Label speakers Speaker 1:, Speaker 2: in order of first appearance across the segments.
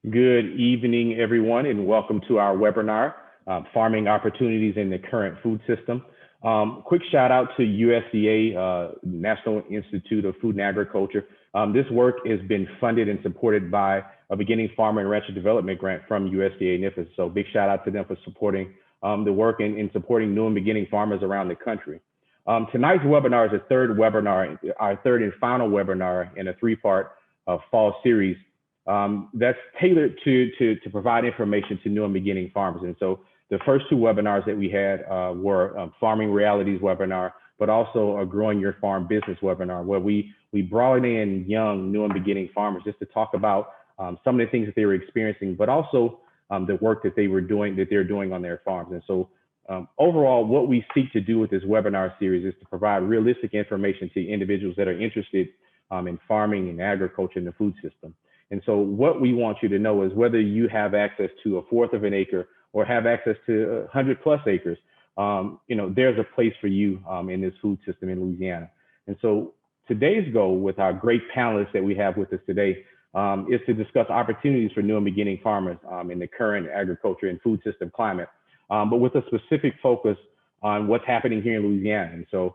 Speaker 1: Good evening, everyone, and welcome to our webinar, Farming Opportunities in the Current Food System. Quick shout out to USDA, National Institute of Food and Agriculture. This work has been funded and supported by a Beginning Farmer and Rancher Development Grant from USDA NIFAS. So big shout out to them for supporting the work and supporting new and beginning farmers around the country. Tonight's webinar is our third and final webinar in a three-part fall series that's tailored to provide information to new and beginning farmers. And so the first two webinars that we had were Farming Realities webinar, but also a Growing Your Farm Business webinar, where we brought in young, new and beginning farmers just to talk about some of the things that they were experiencing, but also the work that they're doing on their farms. And so overall, what we seek to do with this webinar series is to provide realistic information to individuals that are interested in farming and agriculture and the food system. And so what we want you to know is whether you have access to a fourth of an acre or have access to 100+ acres, there's a place for you in this food system in Louisiana. And so today's goal with our great panelists that we have with us today is to discuss opportunities for new and beginning farmers in the current agriculture and food system climate, but with a specific focus on what's happening here in Louisiana. And so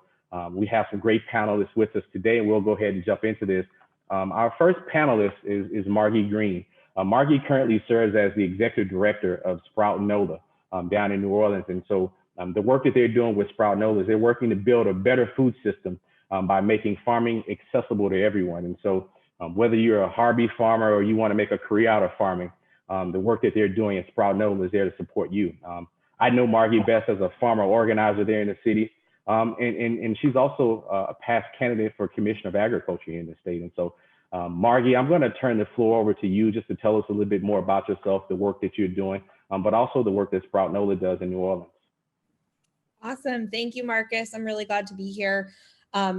Speaker 1: we have some great panelists with us today, and we'll go ahead and jump into this. Our first panelist is Marguerite Green. Marguerite currently serves as the executive director of Sprout Nola down in New Orleans. And so the work that they're doing with Sprout Nola is they're working to build a better food system by making farming accessible to everyone. And so whether you're a hobby farmer or you want to make a career out of farming, the work that they're doing at Sprout Nola is there to support you. I know Marguerite best as a farmer organizer there in the city. And she's also a past candidate for Commissioner of Agriculture in the state. And so, Margie, I'm going to turn the floor over to you just to tell us a little bit more about yourself, the work that you're doing, but also the work that Sprout Nola does in New Orleans.
Speaker 2: Awesome. Thank you, Marcus. I'm really glad to be here.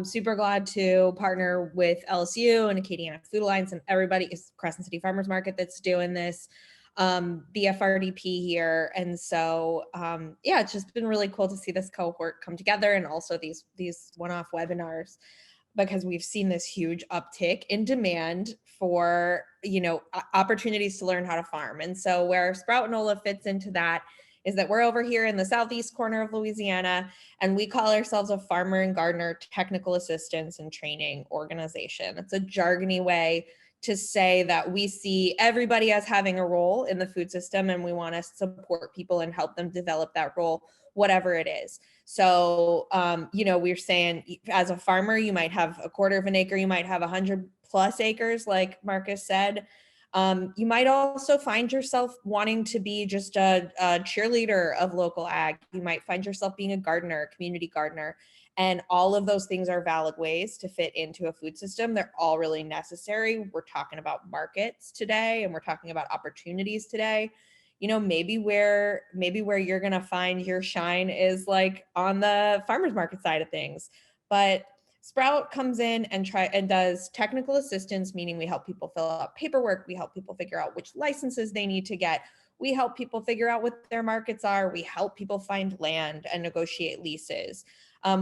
Speaker 2: Super glad to partner with LSU and Acadiana Food Alliance and everybody, is Crescent City Farmers Market, that's doing this. The FRDP here. And so, yeah, it's just been really cool to see this cohort come together, and also these one-off webinars, because we've seen this huge uptick in demand for, opportunities to learn how to farm. And so where Sprout Nola fits into that is that we're over here in the southeast corner of Louisiana, and we call ourselves a farmer and gardener technical assistance and training organization. It's a jargony way to say that we see everybody as having a role in the food system, and we want to support people and help them develop that role, whatever it is. So, we're saying as a farmer, you might have a quarter of an acre, you might have 100+ acres, like Marcus said. You might also find yourself wanting to be just a cheerleader of local ag. You might find yourself being a gardener, a community gardener. And all of those things are valid ways to fit into a food system. They're all really necessary. We're talking about markets today, and we're talking about opportunities today. Maybe where you're going to find your shine is like on the farmers market side of things. But Sprout comes in and does technical assistance, meaning we help people fill out paperwork. We help people figure out which licenses they need to get. We help people figure out what their markets are. We help people find land and negotiate leases.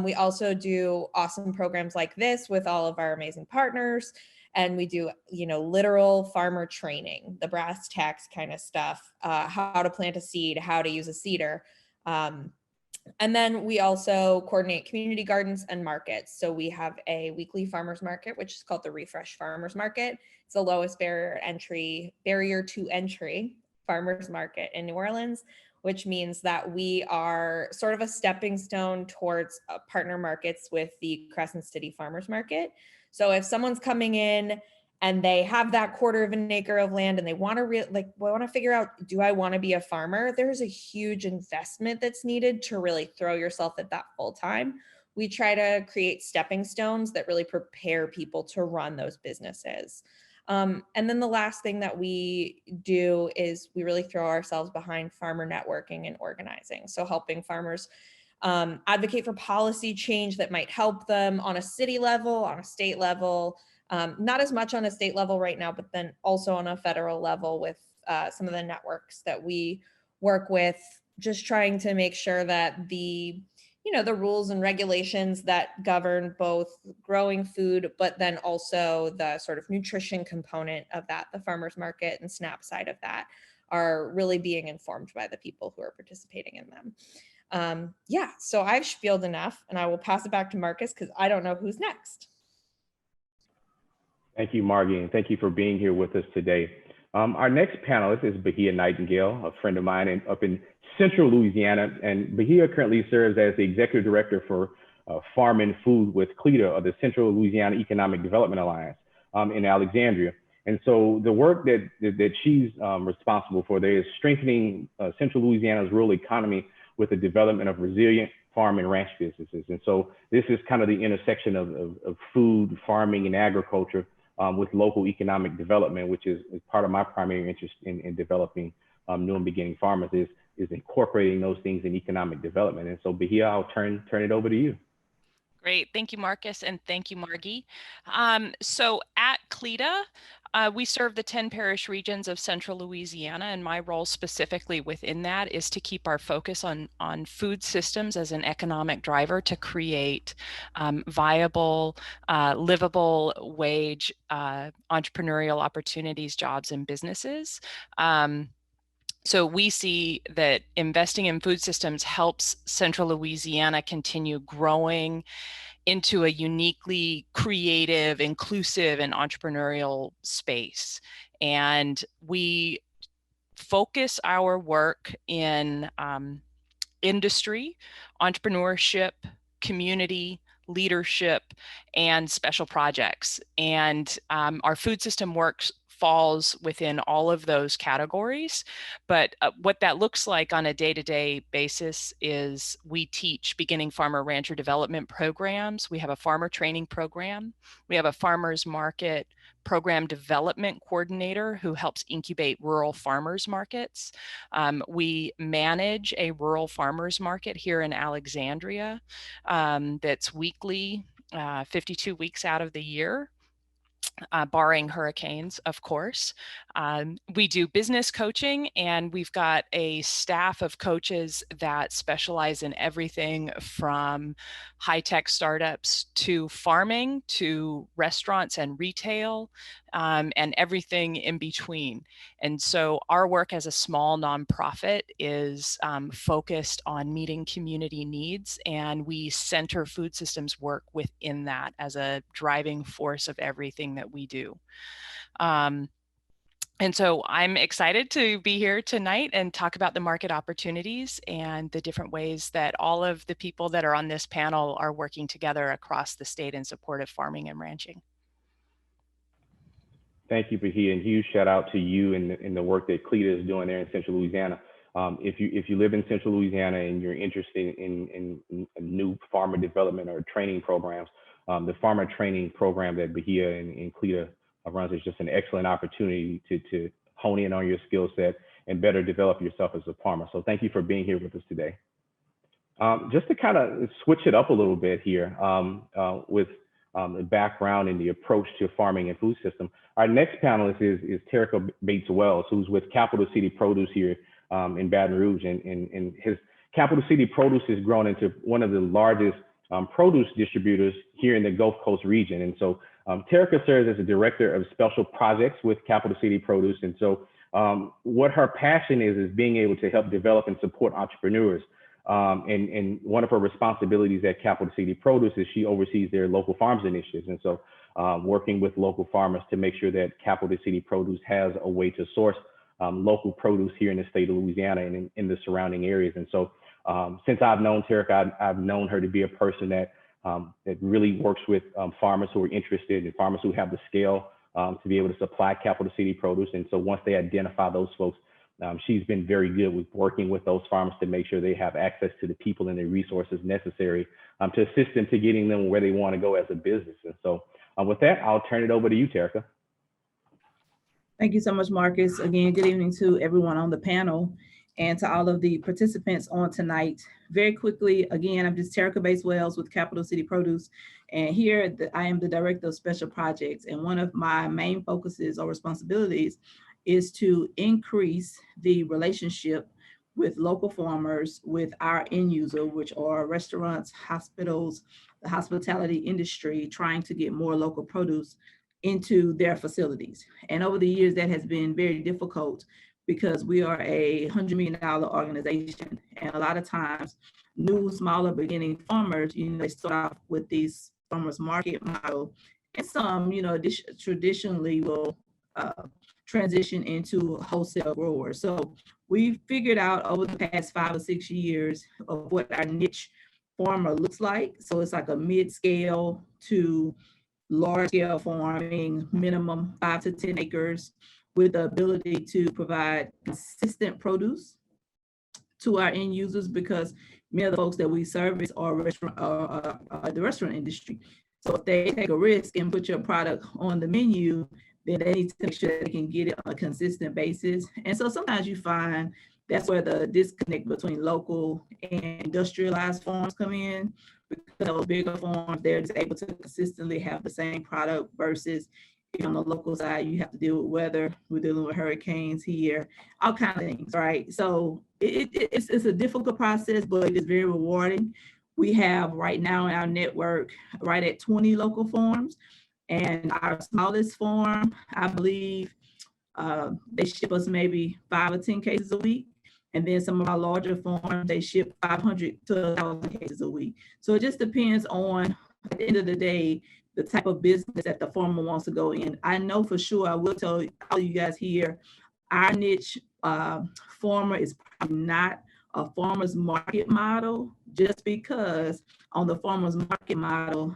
Speaker 2: We also do awesome programs like this with all of our amazing partners. And we do, literal farmer training, the brass tacks kind of stuff, how to plant a seed, how to use a seeder. And then we also coordinate community gardens and markets. So we have a weekly farmers market, which is called the Refresh Farmers Market. It's the lowest barrier to entry farmers market in New Orleans, which means that we are sort of a stepping stone towards partner markets with the Crescent City Farmers Market. So if someone's coming in and they have that quarter of an acre of land and they want to figure out, do I want to be a farmer? There's a huge investment that's needed to really throw yourself at that full time. We try to create stepping stones that really prepare people to run those businesses. And then the last thing that we do is we really throw ourselves behind farmer networking and organizing. So helping farmers advocate for policy change that might help them on a city level, on a state level, not as much on a state level right now, but then also on a federal level with some of the networks that we work with, just trying to make sure that the the rules and regulations that govern both growing food, but then also the sort of nutrition component of that, the farmers market and SNAP side of that, are really being informed by the people who are participating in them. Yeah, so I've spieled enough, and I will pass it back to Marcus because I don't know who's next.
Speaker 1: Thank you, Margie, and thank you for being here with us today. Our next panelist is Bahia Nightengale, a friend of mine up in central Louisiana, and Bahia currently serves as the executive director for Farm and Food with CLETA, or the Central Louisiana Economic Development Alliance in Alexandria. And so the work that she's responsible for there is strengthening central Louisiana's rural economy with the development of resilient farm and ranch businesses. And so this is kind of the intersection of food, farming, and agriculture with local economic development, which is part of my primary interest in developing new and beginning farmers, is incorporating those things in economic development. And so Bahia, I'll turn it over to you.
Speaker 3: Great, thank you, Marcus, and thank you, Margie. So at CLETA, we serve the 10 parish regions of central Louisiana, and my role specifically within that is to keep our focus on food systems as an economic driver to create viable, livable wage, entrepreneurial opportunities, jobs, and businesses. So we see that investing in food systems helps central Louisiana continue growing into a uniquely creative, inclusive, and entrepreneurial space. And we focus our work in industry, entrepreneurship, community, leadership, and special projects. And our food system works falls within all of those categories. But what that looks like on a day-to-day basis is we teach beginning farmer rancher development programs. We have a farmer training program. We have a farmers market program development coordinator who helps incubate rural farmers markets. We manage a rural farmers market here in Alexandria that's weekly, 52 weeks out of the year. Barring hurricanes, of course. We do business coaching, and we've got a staff of coaches that specialize in everything from high-tech startups to farming to restaurants and retail, and everything in between. And so our work as a small nonprofit is focused on meeting community needs, and we center food systems work within that as a driving force of everything that we do. And so I'm excited to be here tonight and talk about the market opportunities and the different ways that all of the people that are on this panel are working together across the state in support of farming and ranching.
Speaker 1: Thank you, Bahia, and huge shout out to you and the work that CLETA is doing there in central Louisiana. If you live in central Louisiana and you're interested in new farmer development or training programs, the farmer training program that Bahia and CLETA runs is just an excellent opportunity to hone in on your skill set and better develop yourself as a farmer. So thank you for being here with us today. Just to kind of switch it up a little bit here with the background and the approach to farming and food system. Our next panelist is Terreca Bates-Wells, who's with Capital City Produce here in Baton Rouge. And his Capital City Produce has grown into one of the largest produce distributors here in the Gulf Coast region. And so Terreca serves as a director of special projects with Capital City Produce. And so what her passion is being able to help develop and support entrepreneurs. And one of her responsibilities at Capital City Produce is she oversees their local farms initiatives. And so working with local farmers to make sure that Capital City Produce has a way to source local produce here in the state of Louisiana and in the surrounding areas. And so since I've known Terreca, I've known her to be a person that really works with farmers who are interested and farmers who have the scale to be able to supply Capital City Produce. And so once they identify those folks, she's been very good with working with those farmers to make sure they have access to the people and the resources necessary to assist them to getting them where they want to go as a business. And so with that, I'll turn it over to you, Terreca.
Speaker 4: Thank you so much, Marcus. Again, good evening to everyone on the panel and to all of the participants on tonight. Very quickly, again, I'm just Terreca Bates-Wells with Capital City Produce. And here I am the director of special projects. And one of my main focuses or responsibilities is to increase the relationship with local farmers, with our end user, which are restaurants, hospitals, the hospitality industry, trying to get more local produce into their facilities. And over the years, that has been very difficult because we are a $100 million organization. And a lot of times, new, smaller beginning farmers, they start off with these farmers market model. And some, traditionally will transition into wholesale growers. So we figured out over the past 5 or 6 years of what our niche farmer looks like. So it's like a mid-scale to large-scale farming, minimum 5 to 10 acres, with the ability to provide consistent produce to our end users, because many of the folks that we service are the restaurant industry. So if they take a risk and put your product on the menu, then they need to make sure they can get it on a consistent basis. And so sometimes you find that's where the disconnect between local and industrialized farms come in, because those bigger farms, they're just able to consistently have the same product, versus on the local side, you have to deal with weather. We're dealing with hurricanes here, all kinds of things, right? So it's a difficult process, but it is very rewarding. We have right now in our network right at 20 local farms, and our smallest farm, I believe, they ship us maybe 5 or 10 cases a week. And then some of our larger farms, they ship 500 to 1,000 cases a week. So it just depends on, at the end of the day, the type of business that the farmer wants to go in. I know for sure, I will tell all you guys here, our niche farmer is probably not a farmer's market model, just because on the farmer's market model,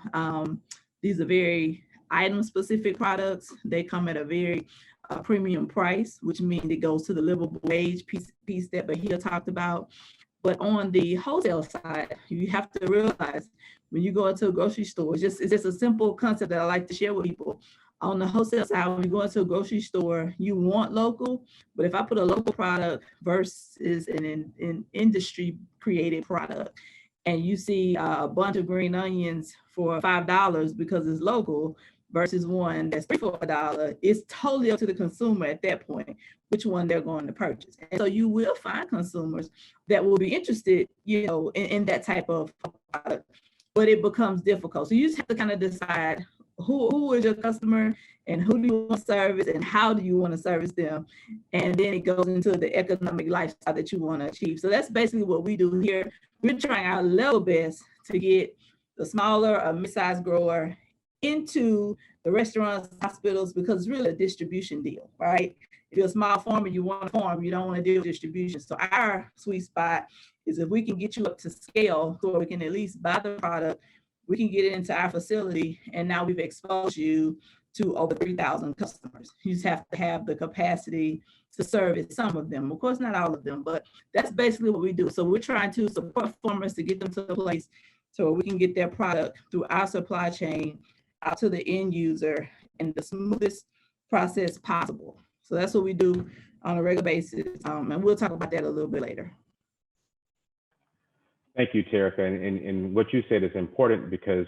Speaker 4: these are very item-specific products. They come at a very premium price, which means it goes to the livable wage piece that Bahia talked about. But on the wholesale side, you have to realize when you go into a grocery store, it's just a simple concept that I like to share with people. On the wholesale side, when you go into a grocery store, you want local, but if I put a local product versus an industry created product, and you see a bunch of green onions for $5 because it's local, versus one that's $3 for $1, it's totally up to the consumer at that point which one they're going to purchase. And so you will find consumers that will be interested, in that type of product, but it becomes difficult. So you just have to kind of decide who is your customer and who do you want to service and how do you want to service them. And then it goes into the economic lifestyle that you want to achieve. So that's basically what we do here. We're trying our level best to get the smaller or mid-sized grower into the restaurants, hospitals, because it's really a distribution deal, right? If you're a small farmer, you want to farm, you don't want to deal with distribution. So our sweet spot is if we can get you up to scale so we can at least buy the product, we can get it into our facility, and now we've exposed you to over 3,000 customers. You just have to have the capacity to service some of them. Of course, not all of them, but that's basically what we do. So we're trying to support farmers to get them to a place so we can get their product through our supply chain out to the end user in the smoothest process possible. So that's what we do on a regular basis. And we'll talk about that a little bit later.
Speaker 1: Thank you, Terreca. And what you said is important, because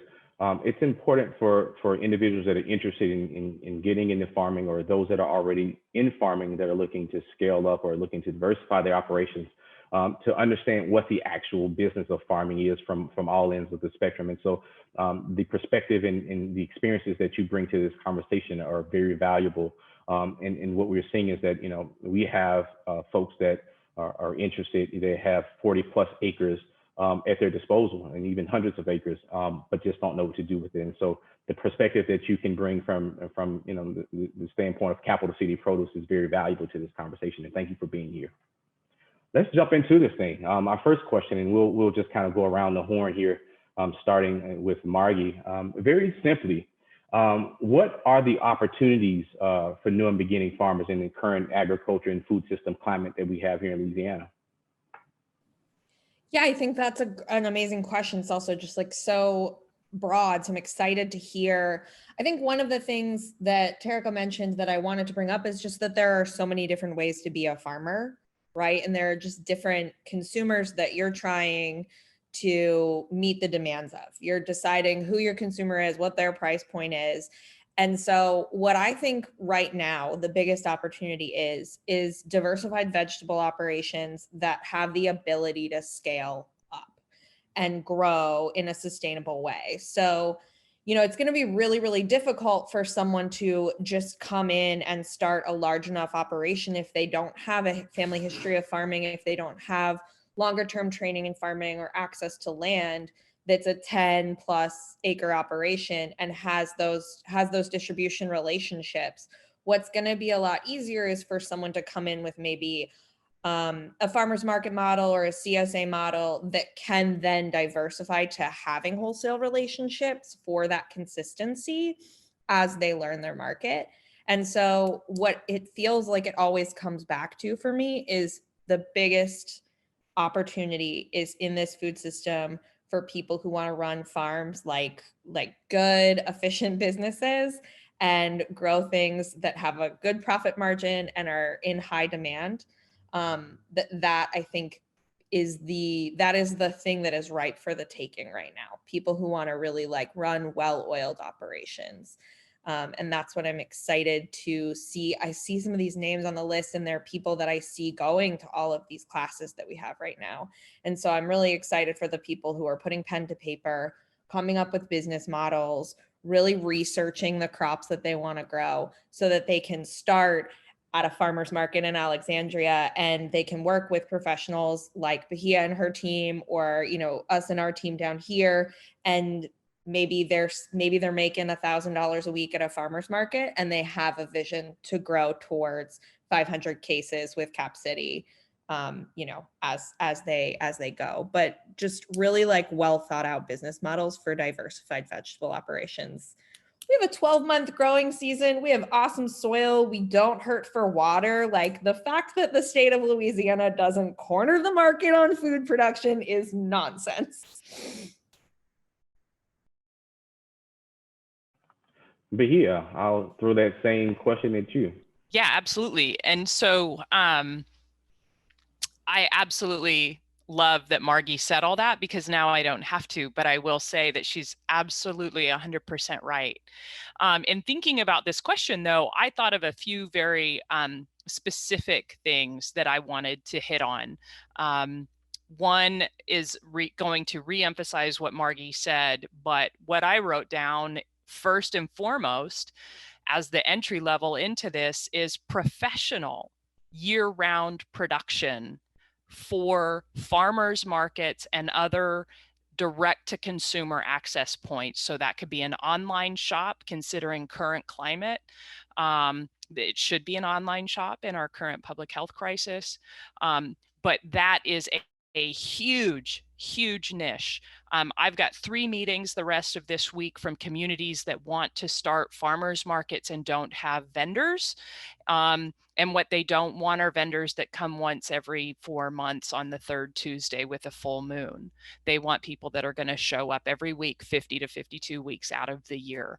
Speaker 1: it's important for individuals that are interested in getting into farming, or those that are already in farming that are looking to scale up or looking to diversify their operations, to understand what the actual business of farming is from all ends of the spectrum. And so the perspective and the experiences that you bring to this conversation are very valuable. And what we're seeing is that, we have folks that are interested. They have 40 plus acres at their disposal, and even hundreds of acres, but just don't know what to do with it. And so the perspective that you can bring from the standpoint of Capital City Produce is very valuable to this conversation. And thank you for being here. Let's jump into this thing. Our first question, and we'll just kind of go around the horn here, starting with Margie. Very simply, what are the opportunities for new and beginning farmers in the current agriculture and food system climate that we have here in Louisiana?
Speaker 2: Yeah, I think that's an amazing question. It's also just so broad. So I'm excited to hear. I think one of the things that Terreca mentioned that I wanted to bring up is just that there are so many different ways to be a farmer, right? And there are just different consumers that you're trying to meet the demands of. You're deciding who your consumer is, what their price point is. And so what I think right now, the biggest opportunity is diversified vegetable operations that have the ability to scale up and grow in a sustainable way. So, it's going to be really, really difficult for someone to just come in and start a large enough operation if they don't have a family history of farming, if they don't have longer term training in farming or access to land that's a 10 plus acre operation and has those distribution relationships. What's going to be a lot easier is for someone to come in with maybe a farmer's market model or a CSA model that can then diversify to having wholesale relationships for that consistency as they learn their market. And so what it feels like it always comes back to for me is the biggest opportunity is in this food system for people who want to run farms like good, efficient businesses and grow things that have a good profit margin and are in high demand. That I think is the thing that is ripe for the taking right now. People who want to really run well-oiled operations. And that's what I'm excited to see. I see some of these names on the list and there are people that I see going to all of these classes that we have right now. And so I'm really excited for the people who are putting pen to paper, coming up with business models, really researching the crops that they want to grow so that they can start at a farmer's market in Alexandria and they can work with professionals like Bahia and her team or, us and our team down here. And maybe they're making $1,000 a week at a farmer's market and they have a vision to grow towards 500 cases with Cap City, as they go, but just really well thought out business models for diversified vegetable operations. We have a 12-month growing season. We have awesome soil. We don't hurt for water. The fact that the state of Louisiana doesn't corner the market on food production is nonsense.
Speaker 1: Bahia, I'll throw that same question at you.
Speaker 3: Yeah, absolutely. And so I absolutely love that Margie said all that because now I don't have to, but I will say that she's absolutely 100% right. In thinking about this question though, I thought of a few very specific things that I wanted to hit on. One is going to reemphasize what Margie said, but what I wrote down first and foremost as the entry level into this is professional year-round production for farmers markets and other direct to consumer access points. So that could be an online shop considering current climate. It should be an online shop in our current public health crisis. But that is a huge niche. I've got 3 meetings the rest of this week from communities that want to start farmers markets and don't have vendors. And what they don't want are vendors that come once every 4 months on the 3rd Tuesday with a full moon. They want people that are going to show up every week, 50 to 52 weeks out of the year,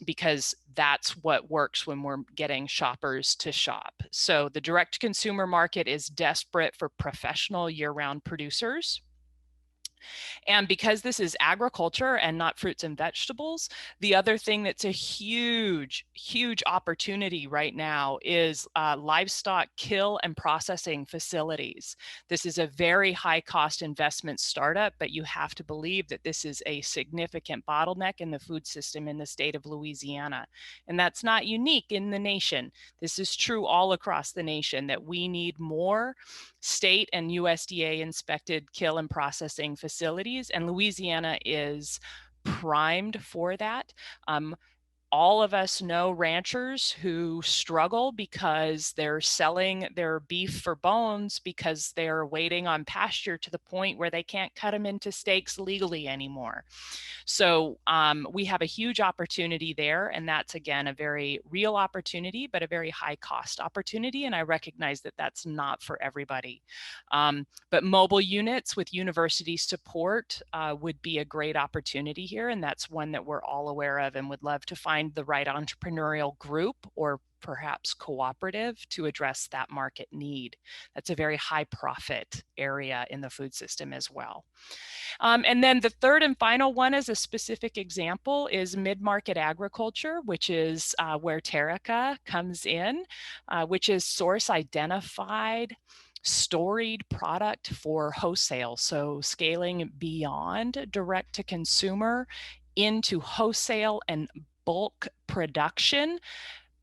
Speaker 3: because that's what works when we're getting shoppers to shop. So the direct consumer market is desperate for professional year-round producers. And because this is agriculture and not fruits and vegetables, the other thing that's a huge opportunity right now is livestock kill and processing facilities. This is a very high cost investment startup, but you have to believe that this is a significant bottleneck in the food system in the state of Louisiana. And that's not unique in the nation. This is true all across the nation, that we need more state and USDA inspected kill and processing facilities, and Louisiana is primed for that. All of us know ranchers who struggle because they're selling their beef for bones because they're waiting on pasture to the point where they can't cut them into steaks legally anymore. So we have a huge opportunity there, and that's again a very real opportunity, but a very high cost opportunity. And I recognize that that's not for everybody. But mobile units with university support would be a great opportunity here, and that's one that we're all aware of and would love to find the right entrepreneurial group or perhaps cooperative to address that market need. That's a very high profit area in the food system as well. And then the third and final one as a specific example is mid-market agriculture, which is where Terreca comes in, which is source identified, storied product for wholesale. So scaling beyond direct to consumer into wholesale and bulk production,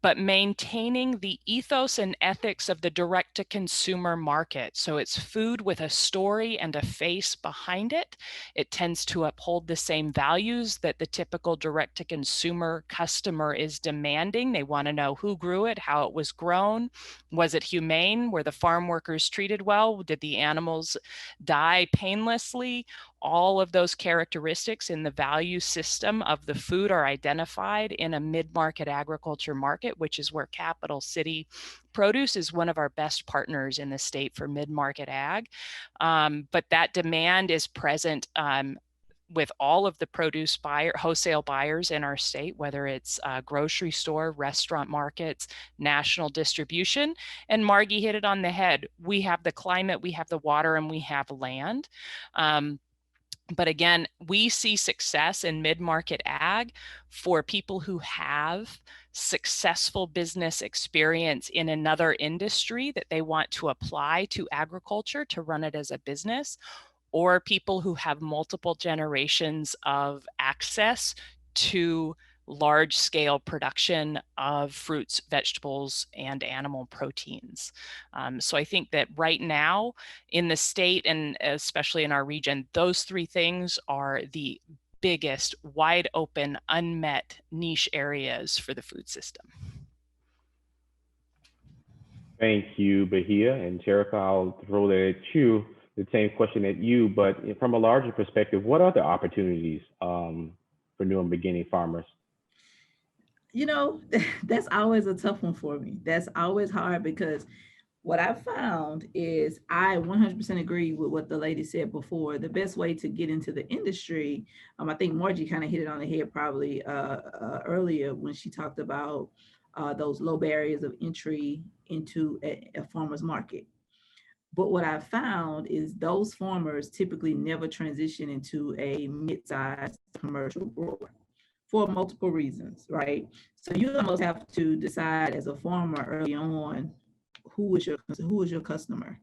Speaker 3: but maintaining the ethos and ethics of the direct-to-consumer market. So it's food with a story and a face behind it. It tends to uphold the same values that the typical direct-to-consumer customer is demanding. They want to know who grew it, how it was grown, was it humane, were the farm workers treated well, did the animals die painlessly? All of those characteristics in the value system of the food are identified in a mid-market agriculture market, which is where Capital City Produce is one of our best partners in the state for mid-market ag. But that demand is present with all of the produce wholesale buyers in our state, whether it's grocery store, restaurant markets, national distribution. And Margie hit it on the head. We have the climate, we have the water, and we have land. But again, we see success in mid-market ag for people who have successful business experience in another industry that they want to apply to agriculture to run it as a business, or people who have multiple generations of access to large-scale production of fruits, vegetables, and animal proteins. So I think that right now in the state, and especially in our region, those three things are the biggest, wide open, unmet niche areas for the food system.
Speaker 1: Thank you, Bahia. And Terreca, I'll throw that at you, the same question at you, but from a larger perspective, what are the opportunities for new and beginning farmers?
Speaker 4: You know, that's always a tough one for me. That's always hard because what I found is I 100% agree with what the lady said before. The best way to get into the industry, I think Margie kind of hit it on the head probably earlier when she talked about those low barriers of entry into a farmer's market. But what I found is those farmers typically never transition into a mid-sized commercial grower for multiple reasons, right? So you almost have to decide as a farmer early on, who is your customer?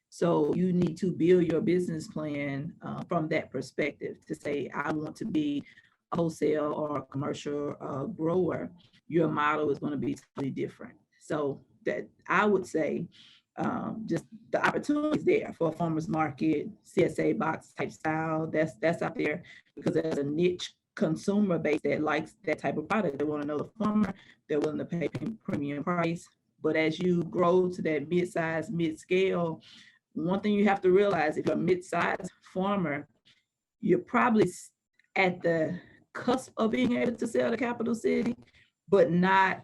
Speaker 4: So you need to build your business plan from that perspective to say, I want to be a wholesale or a commercial grower. Your model is going to be totally different. So that I would say, just the opportunity is there for a farmer's market, CSA box type style. That's out there because there's a niche consumer base that likes that type of product. They want to know the farmer. They're willing to pay premium price. But as you grow to that mid-size, mid-scale, one thing you have to realize, if you're a mid-size farmer, you're probably at the cusp of being able to sell to Capital City, but not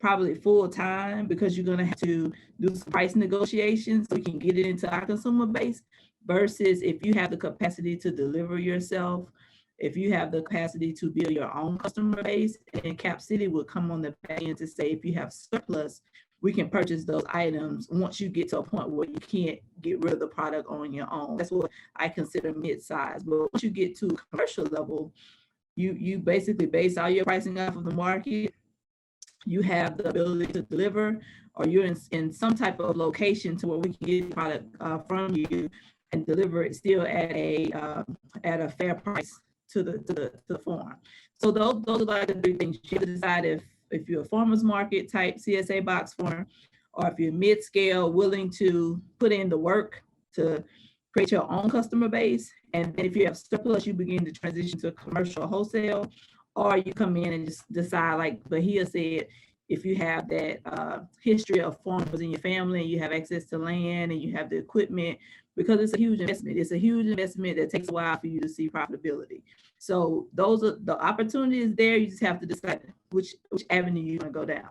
Speaker 4: probably full time, because you're going to have to do some price negotiations so you can get it into our consumer base, versus if you have the capacity to deliver yourself, if you have the capacity to build your own customer base, and Cap City will come on the back end to say, if you have surplus, we can purchase those items once you get to a point where you can't get rid of the product on your own. That's what I consider mid-size. But once you get to commercial level, you basically base all your pricing off of the market. You have the ability to deliver, or you're in some type of location to where we can get the product from you and deliver it still at a fair price to the farm. So those are like the three things. You have to decide if you're a farmer's market type CSA box farm, or if you're mid-scale, willing to put in the work to create your own customer base. And then if you have surplus, you begin to transition to commercial wholesale, or you come in and just decide, like Bahia said, if you have that history of farmers in your family, and you have access to land, and you have the equipment, because it's a huge investment. It's a huge investment that takes a while for you to see profitability. So those are the opportunities there. You just have to decide which avenue you want to go down.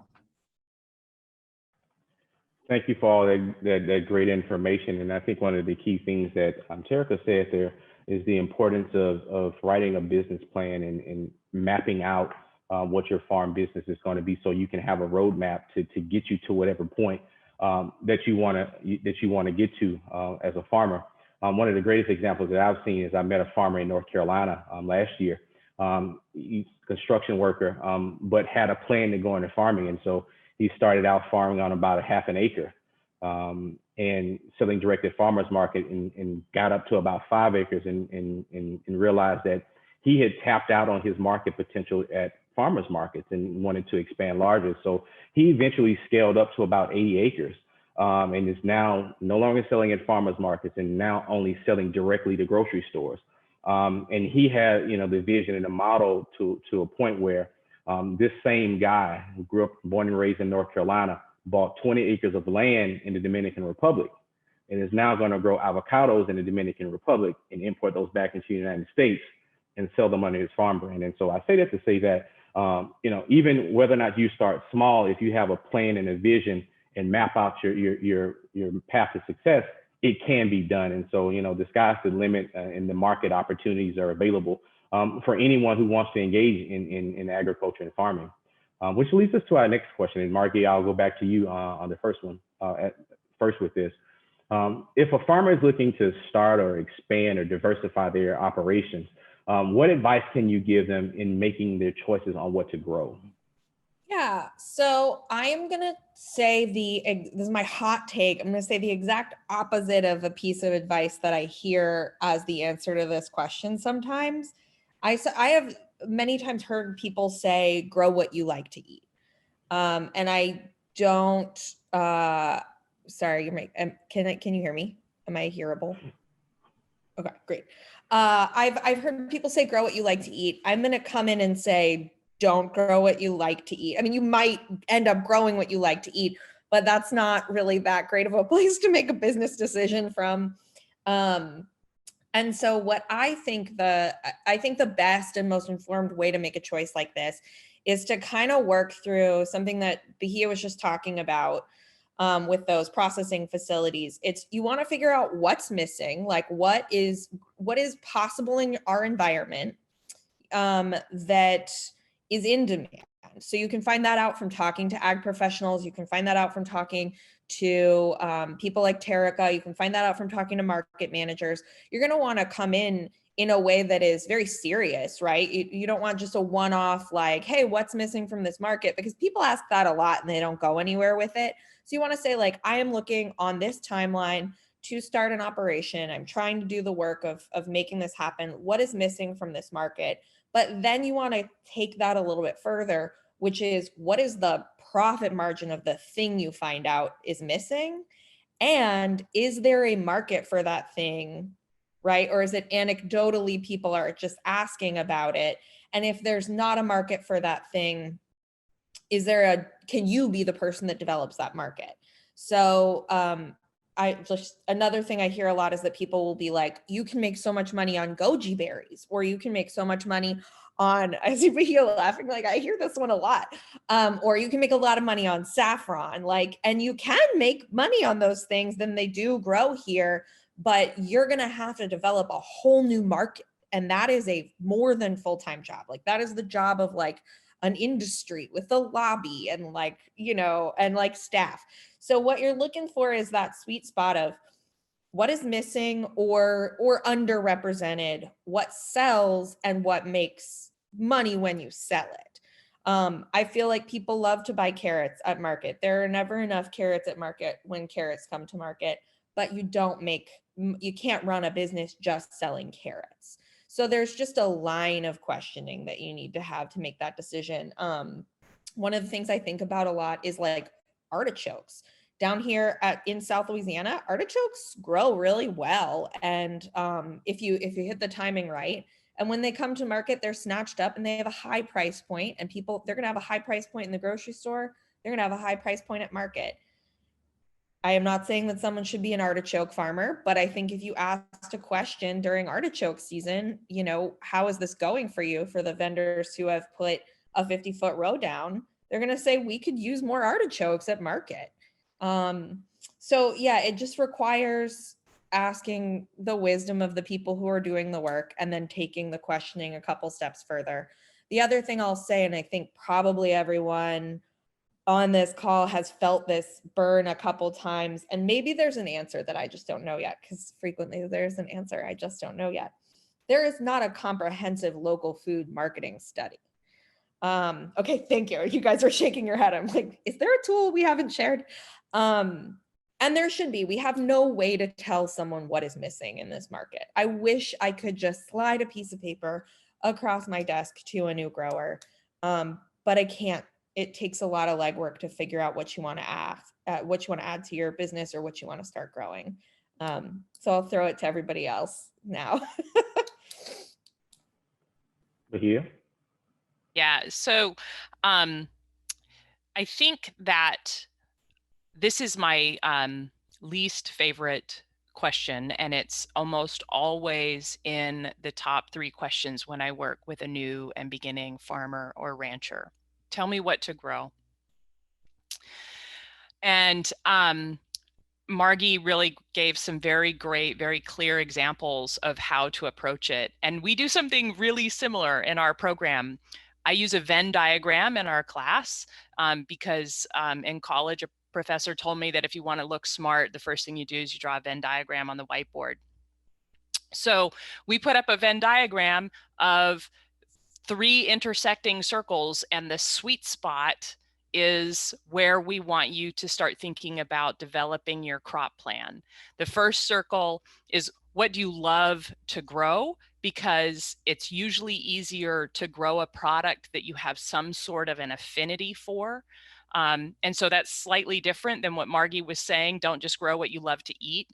Speaker 1: Thank you for all that great information. And I think one of the key things that Terreca said there is the importance of writing a business plan and mapping out what your farm business is going to be, so you can have a roadmap to get you to whatever point that you want to get to as a farmer. One of the greatest examples that I've seen is I met a farmer in North Carolina last year. He's a construction worker, but had a plan to go into farming, and so he started out farming on about a half an acre and selling direct at farmers market, and got up to about 5 acres and realized that he had tapped out on his market potential at farmers markets and wanted to expand larger. So he eventually scaled up to about 80 acres and is now no longer selling at farmers markets and now only selling directly to grocery stores. And he had, the vision and the model to a point where this same guy who grew up, born and raised in North Carolina, bought 20 acres of land in the Dominican Republic and is now going to grow avocados in the Dominican Republic and import those back into the United States and sell them under his farm brand. And so I say that to say that, even whether or not you start small, if you have a plan and a vision and map out your path to success, it can be done. And so, the sky's the limit, and the market opportunities are available for anyone who wants to engage in agriculture and farming. Which leads us to our next question. And Margie, I'll go back to you on the first one, first with this. If a farmer is looking to start or expand or diversify their operations, what advice can you give them in making their choices on what to grow?
Speaker 2: Yeah, so I am going to say this is my hot take. I'm going to say the exact opposite of a piece of advice that I hear as the answer to this question sometimes. I have many times heard people say, grow what you like to eat. And I don't, sorry, can you hear me? Am I hearable? Okay, great. I've heard people say, grow what you like to eat. I'm going to come in and say, don't grow what you like to eat. I mean, you might end up growing what you like to eat, but that's not really that great of a place to make a business decision from. And so what I think the best and most informed way to make a choice like this is to kind of work through something that Bahia was just talking about with those processing facilities. You want to figure out what's missing, like what is possible in our environment that is in demand. So you can find that out from talking to ag professionals. You can find that out from talking to people like Terreca. You can find that out from talking to market managers. You're going to want to come in a way that is very serious, right? You don't want just a one-off like, hey, what's missing from this market? Because people ask that a lot and they don't go anywhere with it. So you want to say like, I am looking on this timeline to start an operation. I'm trying to do the work of making this happen. What is missing from this market? But then you want to take that a little bit further, which is what is the profit margin of the thing you find out is missing? And is there a market for that thing, right? Or is it anecdotally people are just asking about it? And if there's not a market for that thing, can you be the person that develops that market? So another thing I hear a lot is that people will be like, you can make so much money on goji berries, or you can make so much money on, I see Bahia laughing, like I hear this one a lot. Or you can make a lot of money on saffron, and you can make money on those things, then they do grow here, but you're going to have to develop a whole new market. And that is a more than full-time job. Like that is the job of an industry with a lobby and staff. So what you're looking for is that sweet spot of what is missing or underrepresented, what sells and what makes money when you sell it. I feel like people love to buy carrots at market. There are never enough carrots at market when carrots come to market, but you can't run a business just selling carrots. So there's just a line of questioning that you need to have to make that decision. One of the things I think about a lot is artichokes. Down here in South Louisiana, artichokes grow really well. And if you hit the timing right, and when they come to market, they're snatched up and they have a high price point, and they're gonna have a high price point in the grocery store. They're gonna have a high price point at market. I am not saying that someone should be an artichoke farmer, but I think if you asked a question during artichoke season, how is this going for you? For the vendors who have put a 50-foot row down, they're going to say, we could use more artichokes at market. So yeah, it just requires asking the wisdom of the people who are doing the work and then taking the questioning a couple steps further. The other thing I'll say, and I think probably everyone on this call has felt this burn a couple times, and maybe there's an answer that I just don't know yet, because frequently there's an answer I just don't know yet. There is not a comprehensive local food marketing study. Okay, thank you. You guys are shaking your head. I'm like, is there a tool we haven't shared? And there should be. We have no way to tell someone what is missing in this market. I wish I could just slide a piece of paper across my desk to a new grower, but I can't. It takes a lot of legwork to figure out what you want to add to your business or what you want to start growing. So I'll throw it to everybody else now.
Speaker 1: Bahia?
Speaker 3: Yeah, so I think that this is my least favorite question, and it's almost always in the top 3 questions when I work with a new and beginning farmer or rancher. Tell me what to grow. And Margie really gave some very great, very clear examples of how to approach it. And we do something really similar in our program. I use a Venn diagram in our class because in college, a professor told me that if you want to look smart, the first thing you do is you draw a Venn diagram on the whiteboard. So we put up a Venn diagram of 3 intersecting circles, and the sweet spot is where we want you to start thinking about developing your crop plan. The first circle is what do you love to grow, because it's usually easier to grow a product that you have some sort of an affinity for. And so that's slightly different than what Margie was saying. Don't just grow what you love to eat.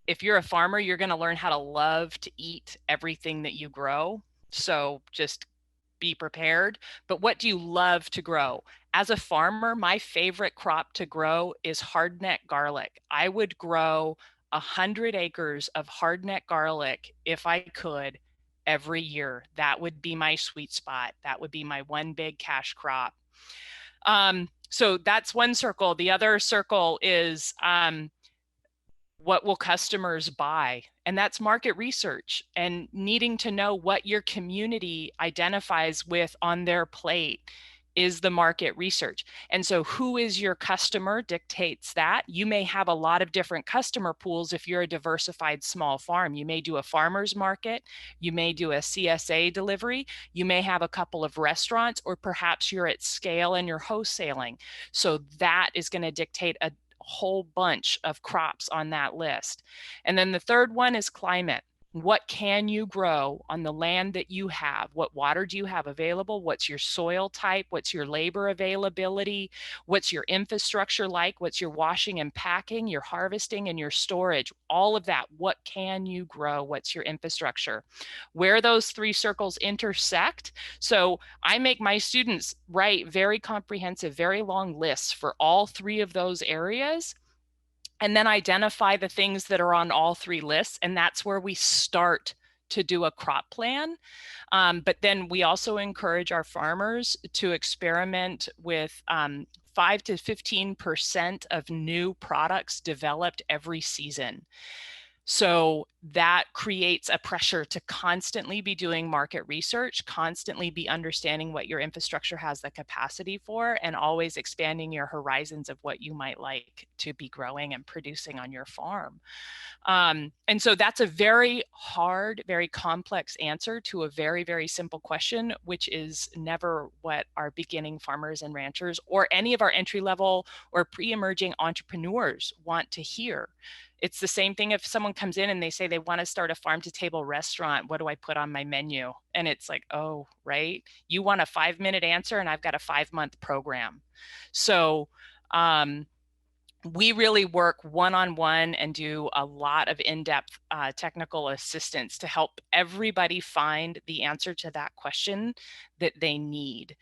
Speaker 3: If you're a farmer, you're going to learn how to love to eat everything that you grow. So just be prepared. But what do you love to grow? As a farmer, my favorite crop to grow is hardneck garlic. I would grow 100 acres of hardneck garlic if I could every year. That would be my sweet spot. That would be my one big cash crop. So that's one circle. The other circle is what will customers buy? And that's market research and needing to know what your community identifies with on their plate is the market research. And so who is your customer dictates that. You may have a lot of different customer pools if you're a diversified small farm. You may do a farmer's market, you may do a CSA delivery, you may have a couple of restaurants, or perhaps you're at scale and you're wholesaling. So that is going to dictate a whole bunch of crops on that list. And then the third one is climate. What can you grow on the land that you have? What water do you have available? What's your soil type? What's your labor availability? What's your infrastructure like? What's your washing and packing, your harvesting and your storage? All of that. What can you grow? What's your infrastructure? Where those 3 circles intersect. So I make my students write very comprehensive, very long lists for all 3 of those areas, and then identify the things that are on all 3 lists. And that's where we start to do a crop plan. But then we also encourage our farmers to experiment with 5 to 15% of new products developed every season. So that creates a pressure to constantly be doing market research, constantly be understanding what your infrastructure has the capacity for, and always expanding your horizons of what you might like to be growing and producing on your farm. And so that's a very hard, very complex answer to a very, very simple question, which is never what our beginning farmers and ranchers or any of our entry-level or pre-emerging entrepreneurs want to hear. It's the same thing if someone comes in and they say they want to start a farm-to-table restaurant. What do I put on my menu? And it's like, oh, right. You want a 5-minute answer and I've got a 5-month program. So we really work one-on-one and do a lot of in-depth technical assistance to help everybody find the answer to that question that they need,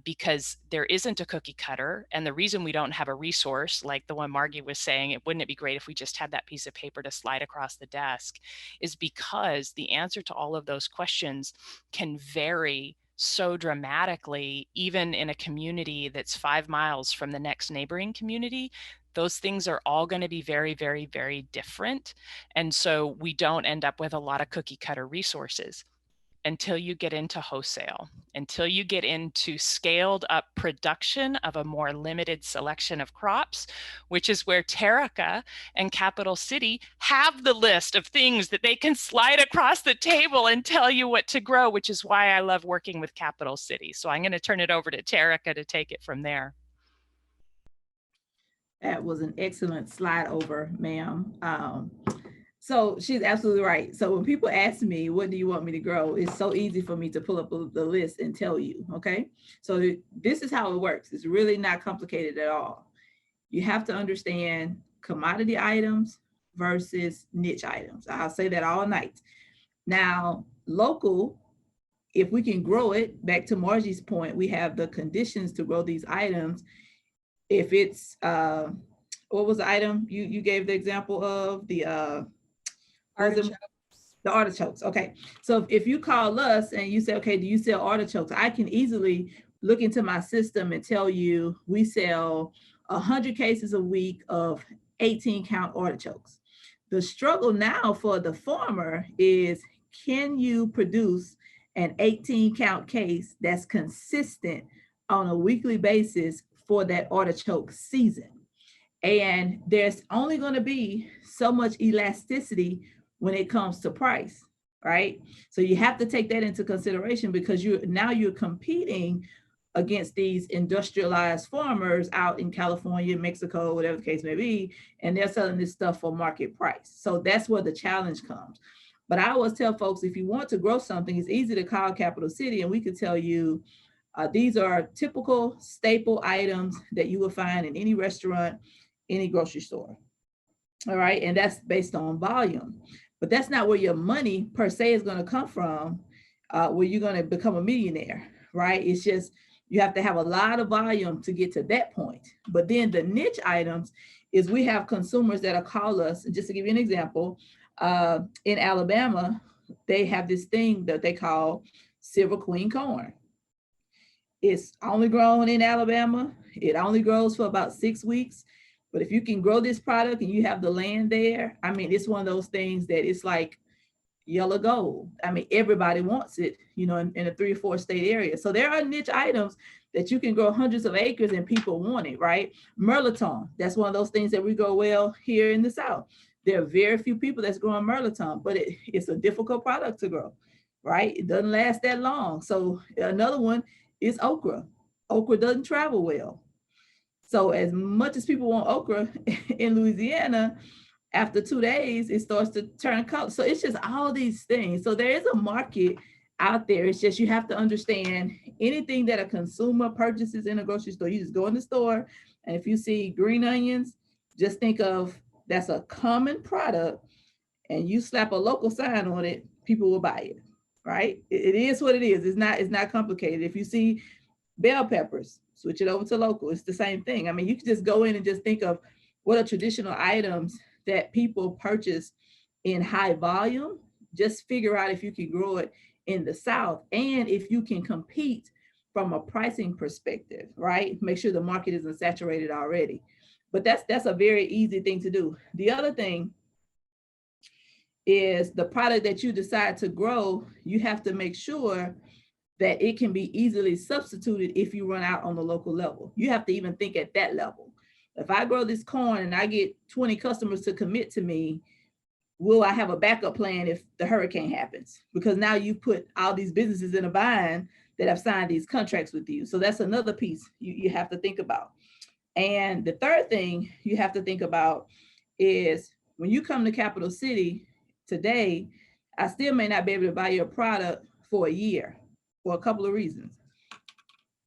Speaker 3: because there isn't a cookie cutter. And the reason we don't have a resource like the one Margie was saying, wouldn't it be great if we just had that piece of paper to slide across the desk, is because the answer to all of those questions can vary so dramatically, even in a community that's 5 miles from the next neighboring community. Those things are all going to be very, very, very different. And so we don't end up with a lot of cookie cutter resources. until you get into wholesale, until you get into scaled up production of a more limited selection of crops, which is where Terreca and Capital City have the list of things that they can slide across the table and tell you what to grow, which is why I love working with Capital City. So I'm going to turn it over to Terreca to take it from there.
Speaker 4: That was an excellent slide over, ma'am. So she's absolutely right. So when people ask me, what do you want me to grow? It's so easy for me to pull up the list and tell you, okay? So this is how it works. It's really not complicated at all. You have to understand commodity items versus niche items. I'll say that all night. Now, local, if we can grow it, back to Margie's point, we have the conditions to grow these items. If it's, what was the item you gave the example of? The artichokes. Okay. So if you call us and you say, okay, do you sell artichokes? I can easily look into my system and tell you we sell 100 cases a week of 18 count artichokes. The struggle now for the farmer is, can you produce an 18 count case that's consistent on a weekly basis for that artichoke season? And there's only going to be so much elasticity when it comes to price, right? So you have to take that into consideration, because you're competing against these industrialized farmers out in California, Mexico, whatever the case may be, and they're selling this stuff for market price. So that's where the challenge comes. But I always tell folks, if you want to grow something, it's easy to call Capital City and we can tell you, these are typical staple items that you will find in any restaurant, any grocery store. All right, and that's based on volume. But that's not where your money per se is going to come from, where you're going to become a millionaire, right? It's just, you have to have a lot of volume to get to that point. But then the niche items is, we have consumers that'll call us, and just to give you an example, in Alabama, they have this thing that they call Silver Queen corn. It's only grown in Alabama. It only grows for about 6 weeks. But if you can grow this product and you have the land there, I mean, it's one of those things that it's like yellow gold. I mean, everybody wants it, you know, in a 3 or 4 state area. So there are niche items that you can grow hundreds of acres and people want it, right? Mirliton, that's one of those things that we grow well here in the South. There are very few people that's growing Mirliton, but it's a difficult product to grow, right? It doesn't last that long. So another one is okra. Okra doesn't travel well. So as much as people want okra in Louisiana, after 2 days, it starts to turn color. So it's just all these things. So there is a market out there. It's just, you have to understand, anything that a consumer purchases in a grocery store, you just go in the store, and if you see green onions, just think of, that's a common product, and you slap a local sign on it, people will buy it, right? It is what it is. It's not complicated. If you see bell peppers, switch it over to local. It's the same thing. I mean, you can just go in and just think of what are traditional items that people purchase in high volume. Just figure out if you can grow it in the South, and if you can compete from a pricing perspective, right? Make sure the market isn't saturated already. But that's a very easy thing to do. The other thing is, the product that you decide to grow, you have to make sure that it can be easily substituted if you run out on the local level. You have to even think at that level. If I grow this corn and I get 20 customers to commit to me, will I have a backup plan if the hurricane happens? Because now you put all these businesses in a bind that have signed these contracts with you. So that's another piece you have to think about. And the third thing you have to think about is, when you come to Capital City today, I still may not be able to buy your product for a year, for a couple of reasons.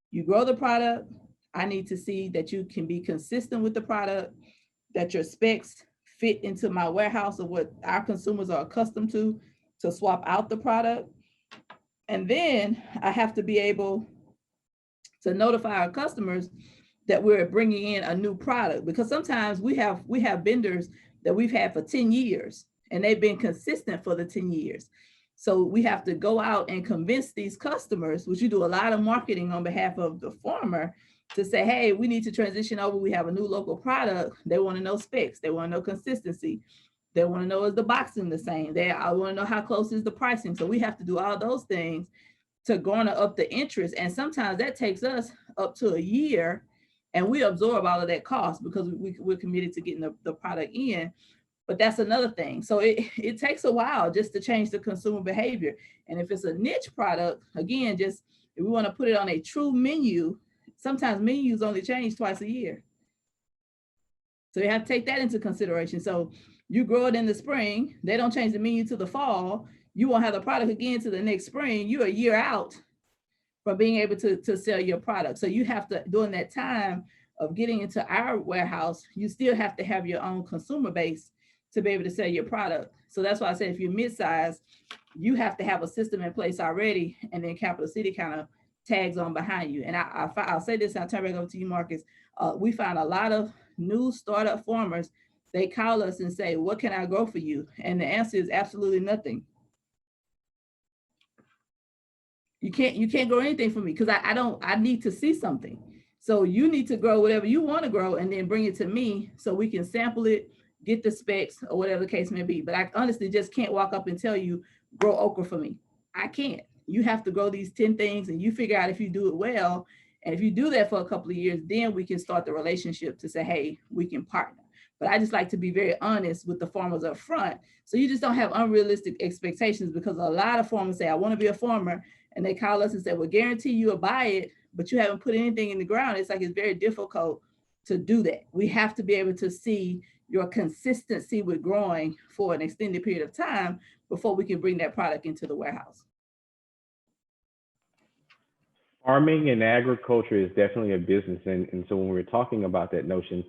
Speaker 4: You grow the product, I need to see that you can be consistent with the product, that your specs fit into my warehouse of what our consumers are accustomed to swap out the product. And then I have to be able to notify our customers that we're bringing in a new product, because sometimes we have vendors that we've had for 10 years and they've been consistent for the 10 years. So we have to go out and convince these customers, which you do a lot of marketing on behalf of the farmer, to say, hey, we need to transition over. We have a new local product. They want to know specs. They want to know consistency. They want to know, is the boxing the same? I want to know how close is the pricing. So we have to do all those things to garner up the interest. And sometimes that takes us up to a year, and we absorb all of that cost because we're committed to getting the product in. But that's another thing. So it takes a while just to change the consumer behavior. And if it's a niche product, again, just if we want to put it on a true menu, sometimes menus only change twice a year. So you have to take that into consideration. So you grow it in the spring, they don't change the menu to the fall, you won't have the product again to the next spring. You're a year out from being able to sell your product. So you have to, during that time of getting into our warehouse, you still have to have your own consumer base to be able to sell your product. So that's why I said, if you're mid-size, you have to have a system in place already, and then Capital City kind of tags on behind you. And I'll say this, and I'll turn back over to you, Marcus. We find a lot of new startup farmers, they call us and say, what can I grow for you? And the answer is absolutely nothing. You can't grow anything for me because I need to see something. So you need to grow whatever you want to grow and then bring it to me so we can sample it, get the specs, or whatever the case may be. But I honestly just can't walk up and tell you, grow okra for me. I can't. You have to grow these 10 things and you figure out if you do it well. And if you do that for a couple of years, then we can start the relationship to say, hey, we can partner. But I just like to be very honest with the farmers up front. So you just don't have unrealistic expectations, because a lot of farmers say, I want to be a farmer. And they call us and say, we'll guarantee you will buy it, but you haven't put anything in the ground. It's like, it's very difficult to do that. We have to be able to see your consistency with growing for an extended period of time before we can bring that product into the warehouse.
Speaker 1: Farming and agriculture is definitely a business. And so when we're talking about that notion,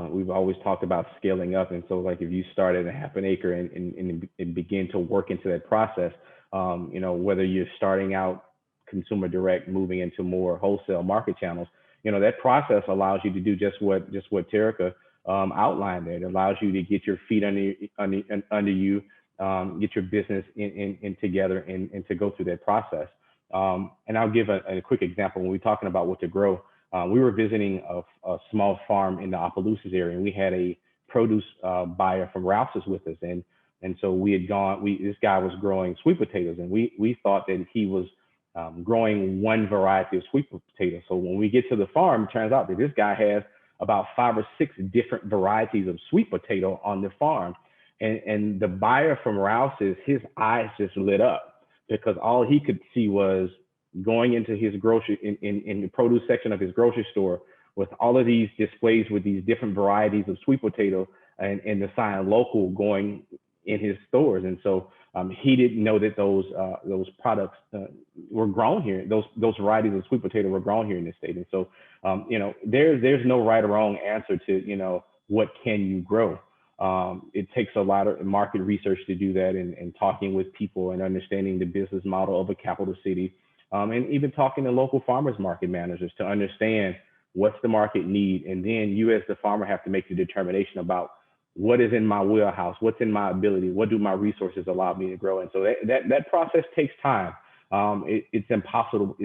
Speaker 1: we've always talked about scaling up. And so like if you start at a half an acre and begin to work into that process, you know, whether you're starting out consumer direct, moving into more wholesale market channels, you know, that process allows you to do just what Terreca outlined there. It allows you to get your feet under you, get your business in together and to go through that process. And I'll give a quick example. When we're talking about what to grow, we were visiting a small farm in the Opelousas area, and we had a produce buyer from Rouse's with us. And so we had gone, this guy was growing sweet potatoes, and we thought that he was growing one variety of sweet potato. So when we get to the farm, it turns out that this guy has about 5 or 6 different varieties of sweet potato on the farm. And the buyer from Rouse's, his eyes just lit up, because all he could see was going into his grocery, in the produce section of his grocery store, with all of these displays with these different varieties of sweet potato and the sign local going in his stores. And so he didn't know that those products were grown here. Those varieties of sweet potato were grown here in the state. And so, you know, there's no right or wrong answer to, you know, what can you grow? It takes a lot of market research to do that, and talking with people and understanding the business model of a capital city, and even talking to local farmers market managers to understand what's the market need. And then you as the farmer have to make the determination about what is in my wheelhouse, what's in my ability, what do my resources allow me to grow. And so that process takes time. It's impossible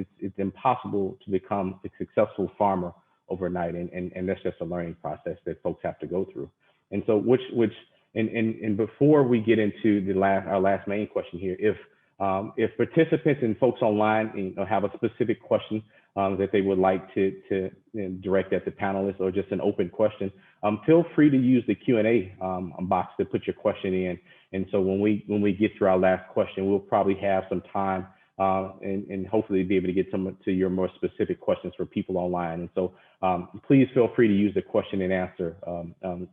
Speaker 1: to become a successful farmer overnight. And that's just a learning process that folks have to go through. And so and before we get into our last main question here, if participants and folks online, you know, have a specific question that they would like to direct at the panelists, or just an open question, feel free to use the Q&A box to put your question in. And so when we get through our last question, we'll probably have some time and hopefully be able to get some to your more specific questions for people online. And so please feel free to use the question and answer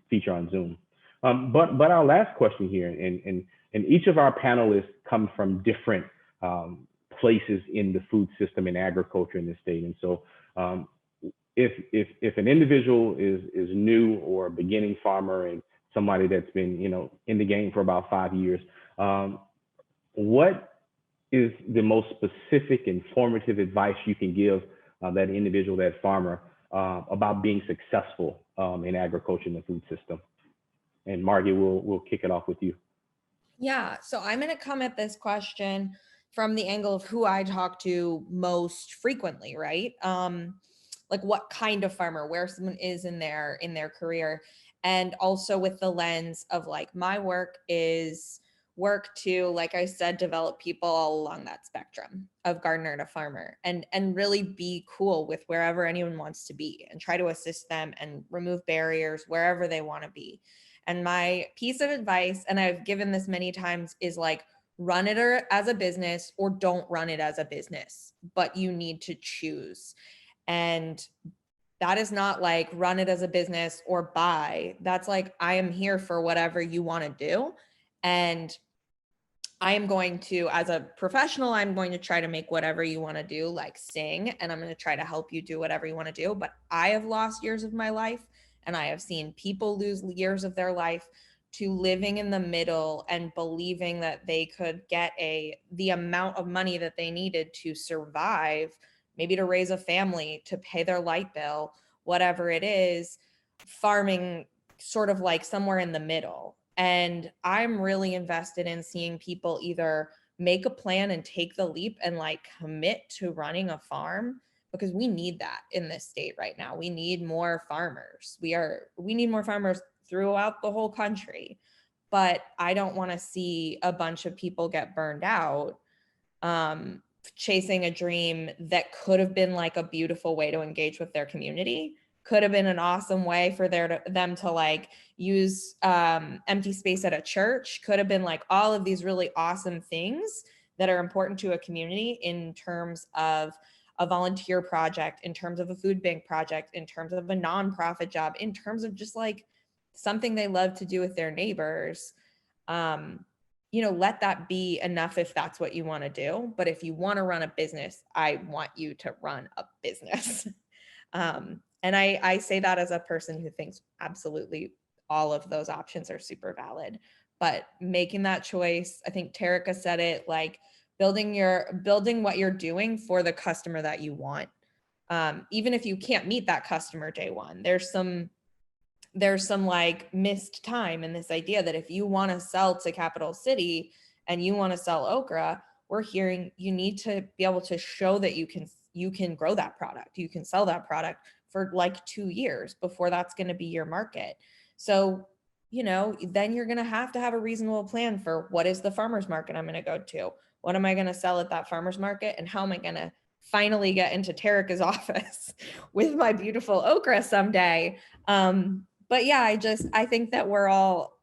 Speaker 1: feature on Zoom. But our last question here, and each of our panelists come from different places in the food system and agriculture in the state. And so if an individual is new or a beginning farmer, and somebody that's been, you know, in the game for about 5 years, what is the most specific, informative advice you can give that individual, that farmer, about being successful in agriculture and the food system? And Margie, we'll kick it off with you.
Speaker 2: Yeah, so I'm going to come at this question from the angle of who I talk to most frequently, right? like what kind of farmer, where someone is in their career. And also with the lens of like, my work is work to, like I said, develop people all along that spectrum of gardener to farmer, and really be cool with wherever anyone wants to be, and try to assist them and remove barriers wherever they want to be. And my piece of advice, and I've given this many times, is like, run it as a business or don't run it as a business, but you need to choose. And that is not like run it as a business or buy. That's like, I am here for whatever you want to do. And I am going to, as a professional, I'm going to try to make whatever you want to do, like sing, and I'm going to try to help you do whatever you want to do. But I have lost years of my life, and I have seen people lose years of their life to living in the middle and believing that they could get the amount of money that they needed to survive, maybe to raise a family, to pay their light bill, whatever it is, farming sort of like somewhere in the middle. And I'm really invested in seeing people either make a plan and take the leap and like commit to running a farm, because we need that in this state right now. We need more farmers. We need more farmers throughout the whole country. But I don't want to see a bunch of people get burned out chasing a dream that could have been like a beautiful way to engage with their community, could have been an awesome way for them to like use empty space at a church, could have been like all of these really awesome things that are important to a community in terms of a volunteer project, in terms of a food bank project, in terms of a nonprofit job, in terms of just like something they love to do with their neighbors. Let that be enough if that's what you want to do. But if you want to run a business, I want you to run a business. And I say that as a person who thinks absolutely all of those options are super valid. But making that choice, I think Terreca said it, like building what you're doing for the customer that you want. Even if you can't meet that customer day one, there's some like missed time in this idea that if you want to sell to Capital City and you want to sell okra, we're hearing you need to be able to show that you can grow that product. You can sell that product for like 2 years before that's going to be your market. So, then you're going to have a reasonable plan for what is the farmer's market I'm going to go to? What am I going to sell at that farmer's market? And how am I going to finally get into Terreca's office with my beautiful okra someday? But yeah, I think that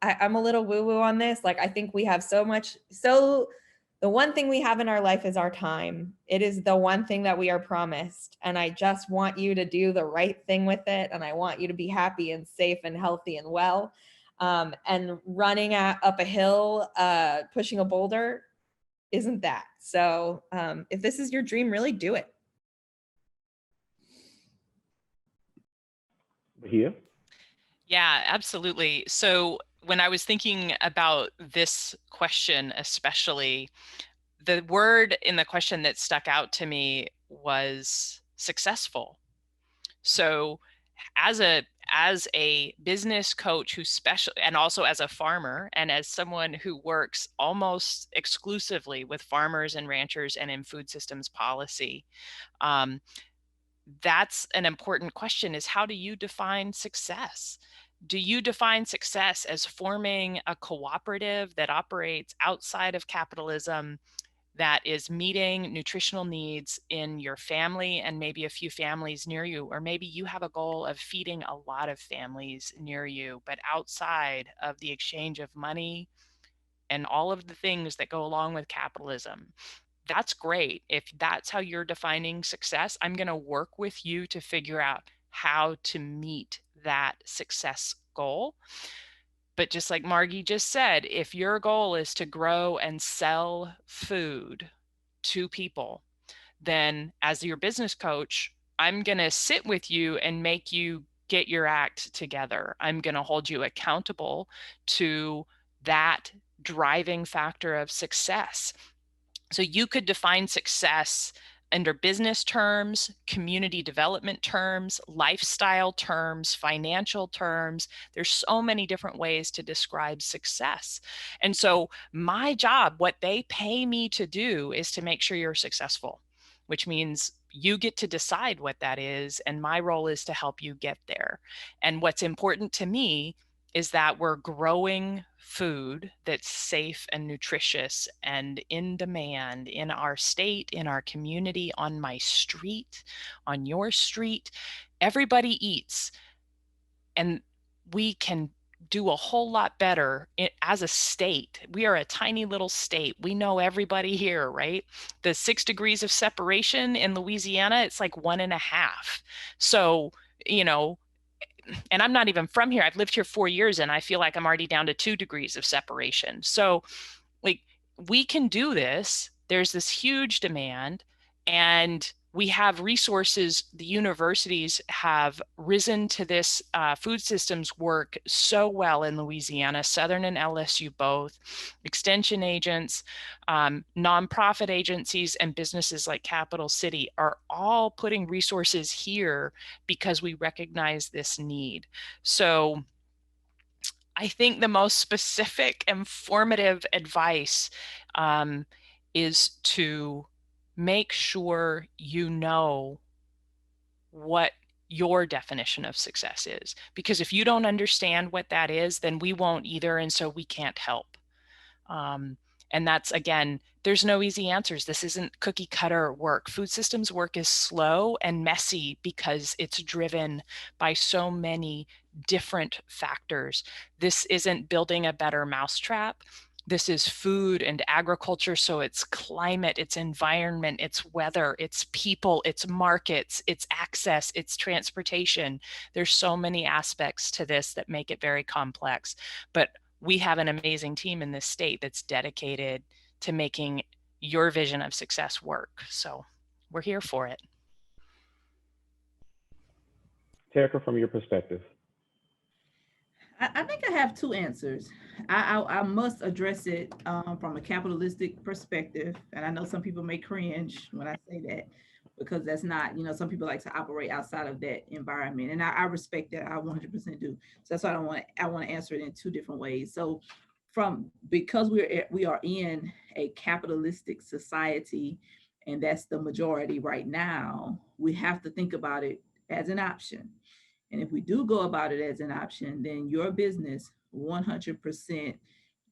Speaker 2: I'm a little woo-woo on this. Like, I think we have the one thing we have in our life is our time. It is the one thing that we are promised. And I just want you to do the right thing with it. And I want you to be happy and safe and healthy and well. And running up a hill, pushing a boulder isn't that. So if this is your dream, really do it.
Speaker 1: Bahia?
Speaker 3: Yeah, absolutely. So when I was thinking about this question, especially, the word in the question that stuck out to me was successful. So as a business coach and also as a farmer, and as someone who works almost exclusively with farmers and ranchers and in food systems policy, that's an important question, is how do you define success? Do you define success as forming a cooperative that operates outside of capitalism, that is meeting nutritional needs in your family and maybe a few families near you? Or maybe you have a goal of feeding a lot of families near you, but outside of the exchange of money and all of the things that go along with capitalism. That's great. If that's how you're defining success, I'm going to work with you to figure out how to meet that success goal. But just like Margie just said, if your goal is to grow and sell food to people, then as your business coach, I'm going to sit with you and make you get your act together. I'm going to hold you accountable to that driving factor of success. So you could define success under business terms, community development terms, lifestyle terms, financial terms. There's so many different ways to describe success. And so my job, what they pay me to do, is to make sure you're successful, which means you get to decide what that is, and my role is to help you get there. And what's important to me is that we're growing food that's safe and nutritious and in demand in our state, in our community, on my street, on your street. Everybody eats, and we can do a whole lot better as a state. We are a tiny little state. We know everybody here, right? The 6 degrees of separation in Louisiana, it's like 1.5. So, you know, and I'm not even from here. I've lived here 4 years and I feel like I'm already down to 2 degrees of separation. So like, we can do this. There's this huge demand, and we have resources. The universities have risen to this food systems work so well in Louisiana, Southern and LSU both, extension agents, nonprofit agencies, and businesses like Capital City are all putting resources here because we recognize this need. So I think the most specific and formative advice is to make sure you know what your definition of success is. Because if you don't understand what that is, then we won't either, and so we can't help. And that's, again, there's no easy answers. This isn't cookie cutter work. Food systems work is slow and messy because it's driven by so many different factors. This isn't building a better mousetrap. This is food and agriculture. So it's climate, it's environment, it's weather, it's people, it's markets, it's access, it's transportation. There's so many aspects to this that make it very complex. But we have an amazing team in this state that's dedicated to making your vision of success work. So we're here for it.
Speaker 1: Terreca, from your perspective.
Speaker 4: I think I have two answers. I must address it from a capitalistic perspective. And I know some people may cringe when I say that, because that's not, some people like to operate outside of that environment. And I respect that. I 100% do. So that's why I want to answer it in two different ways. So because we are in a capitalistic society, and that's the majority right now, we have to think about it as an option. And if we do go about it as an option, then your business, 100%,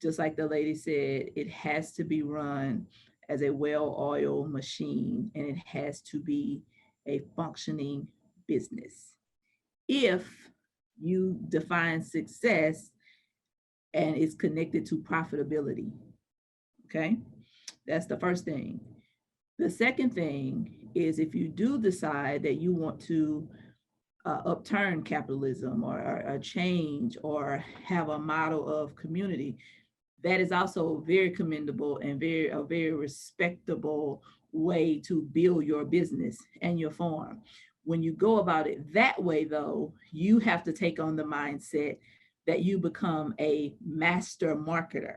Speaker 4: just like the lady said, it has to be run as a well-oiled machine, and it has to be a functioning business. If you define success and it's connected to profitability, okay? That's the first thing. The second thing is, if you do decide that you want to upturn capitalism or change or have a model of community, that is also very commendable and a very respectable way to build your business and your farm. When you go about it that way, though, you have to take on the mindset that you become a master marketer,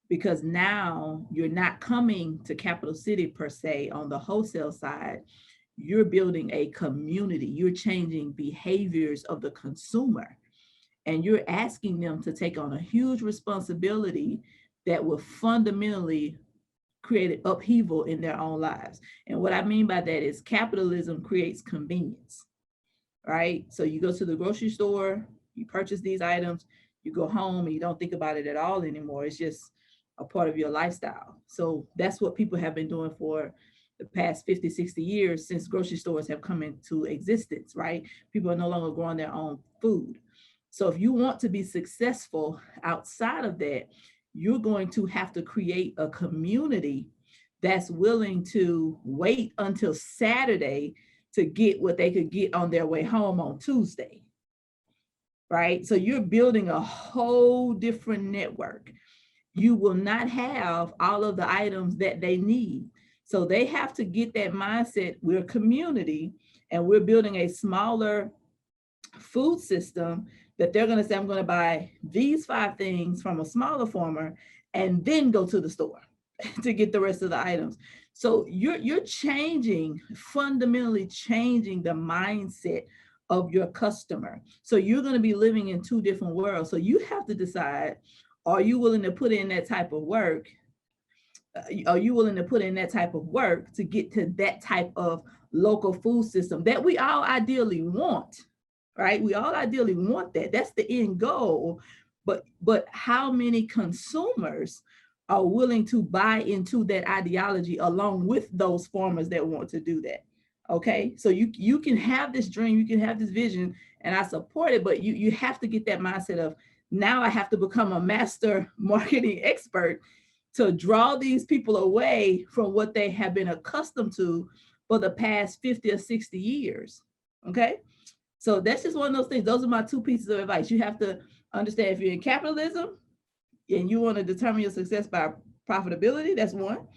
Speaker 4: because now you're not coming to Capital City per se on the wholesale side. You're building a community. You're changing behaviors of the consumer, and you're asking them to take on a huge responsibility that will fundamentally create an upheaval in their own lives. And what I mean by that is capitalism creates convenience, right? So you go to the grocery store, you purchase these items, you go home and you don't think about it at all anymore. It's just a part of your lifestyle. So that's what people have been doing for the past 50, 60 years since grocery stores have come into existence, right? People are no longer growing their own food. So if you want to be successful outside of that, you're going to have to create a community that's willing to wait until Saturday to get what they could get on their way home on Tuesday, right? So you're building a whole different network. You will not have all of the items that they need. So they have to get that mindset. We're a community and we're building a smaller food system that they're going to say, I'm going to buy these 5 things from a smaller farmer and then go to the store to get the rest of the items. So you're fundamentally changing the mindset of your customer. So you're going to be living in 2 different worlds. So you have to decide, are you willing to put in that type of work? Are you willing to put in that type of work to get to that type of local food system that we all ideally want, right? We all ideally want that. That's the end goal. But how many consumers are willing to buy into that ideology along with those farmers that want to do that? Okay, so you can have this dream, you can have this vision, and I support it, but you have to get that mindset of, now I have to become a master marketing expert to draw these people away from what they have been accustomed to for the past 50 or 60 years. Okay, so that's just one of those things. Those are my two pieces of advice. You have to understand, if you're in capitalism and you want to determine your success by profitability, that's one.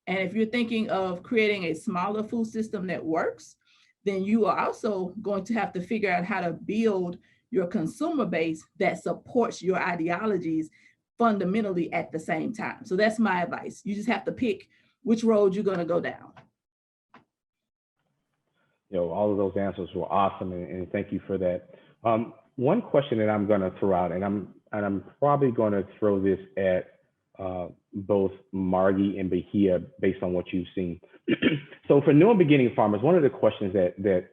Speaker 4: And if you're thinking of creating a smaller food system that works, then you are also going to have to figure out how to build your consumer base that supports your ideologies fundamentally at the same time. So that's my advice. You just have to pick which road you're going to go down.
Speaker 1: All of those answers were awesome, and thank you for that. One question that I'm going to throw out, and I'm probably going to throw this at both Margie and Bahia based on what you've seen. So for new and beginning farmers, one of the questions that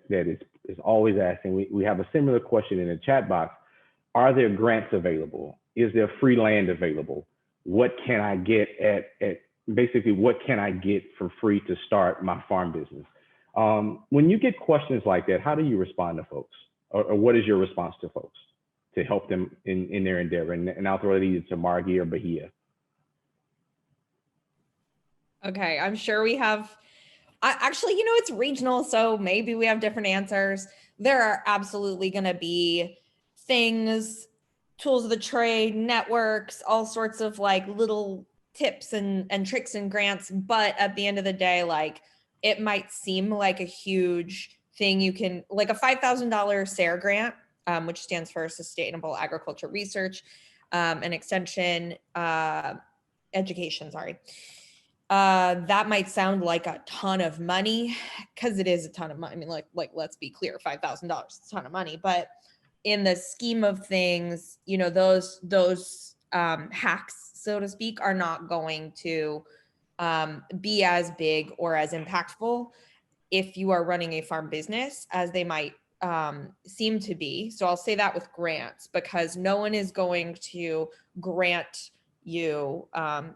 Speaker 1: is always asking, we have a similar question in the chat box: are there grants available? Is there free land available? What can I get basically what can I get for free to start my farm business? When you get questions like that, how do you respond to folks? Or what is your response to folks to help them in their endeavor? And I'll throw it either to Margie or Bahia.
Speaker 2: Okay, I'm sure we have, actually, it's regional, so maybe we have different answers. There are absolutely going to be things, tools of the trade, networks, all sorts of like little tips and tricks and grants. But at the end of the day, like, it might seem like a huge thing. You can, like a $5,000 SARE grant, which stands for Sustainable Agriculture Research and Extension Education, sorry. That might sound like a ton of money, because it is a ton of money. I mean, like let's be clear, $5,000 is a ton of money, but in the scheme of things, those hacks, so to speak, are not going to be as big or as impactful if you are running a farm business as they might seem to be. So I'll say that with grants, because no one is going to grant you,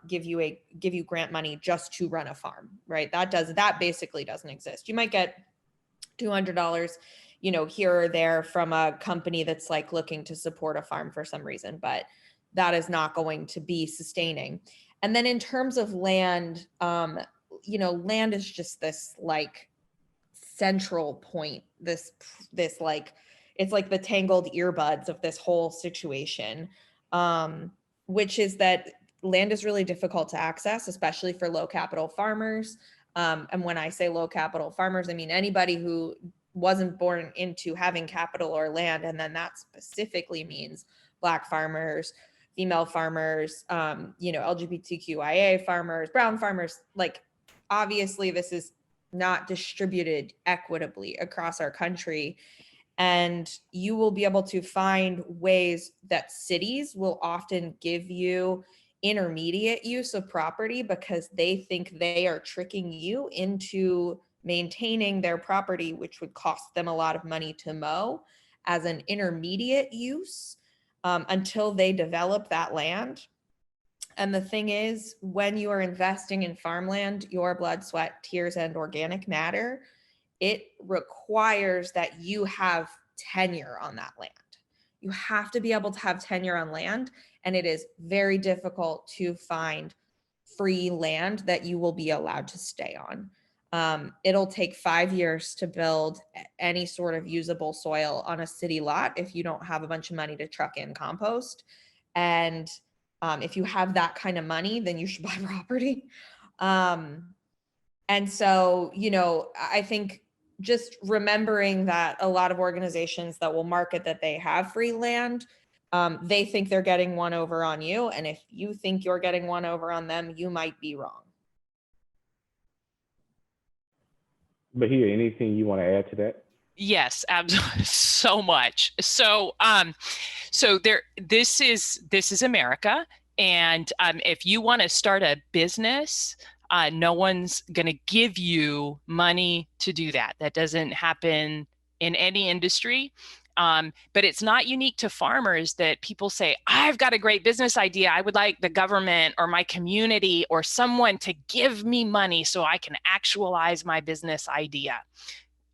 Speaker 2: give you grant money just to run a farm, right? That basically doesn't exist. You might get $200, here or there from a company that's like looking to support a farm for some reason, but that is not going to be sustaining. And then in terms of land, land is just this like central point, this like, it's like the tangled earbuds of this whole situation, which is that land is really difficult to access, especially for low capital farmers. And when I say low capital farmers, I mean anybody who wasn't born into having capital or land. And then that specifically means Black farmers, female farmers, LGBTQIA farmers, brown farmers. Like, obviously this is not distributed equitably across our country. And you will be able to find ways that cities will often give you intermediate use of property because they think they are tricking you into maintaining their property, which would cost them a lot of money to mow, as an intermediate use until they develop that land. And the thing is, when you are investing in farmland, your blood, sweat, tears, and organic matter, it requires that you have tenure on that land. You have to be able to have tenure on land, and it is very difficult to find free land that you will be allowed to stay on. It'll take 5 years to build any sort of usable soil on a city lot if you don't have a bunch of money to truck in compost. And if you have that kind of money, then you should buy property. And so, I think just remembering that a lot of organizations that will market that they have free land, they think they're getting one over on you. And if you think you're getting one over on them, you might be wrong.
Speaker 1: Bahia, anything you want to add to that?
Speaker 3: Yes, absolutely. So much. So, this is America. And if you want to start a business, No one's going to give you money to do that. That doesn't happen in any industry. But it's not unique to farmers that people say, I've got a great business idea. I would like the government or my community or someone to give me money so I can actualize my business idea.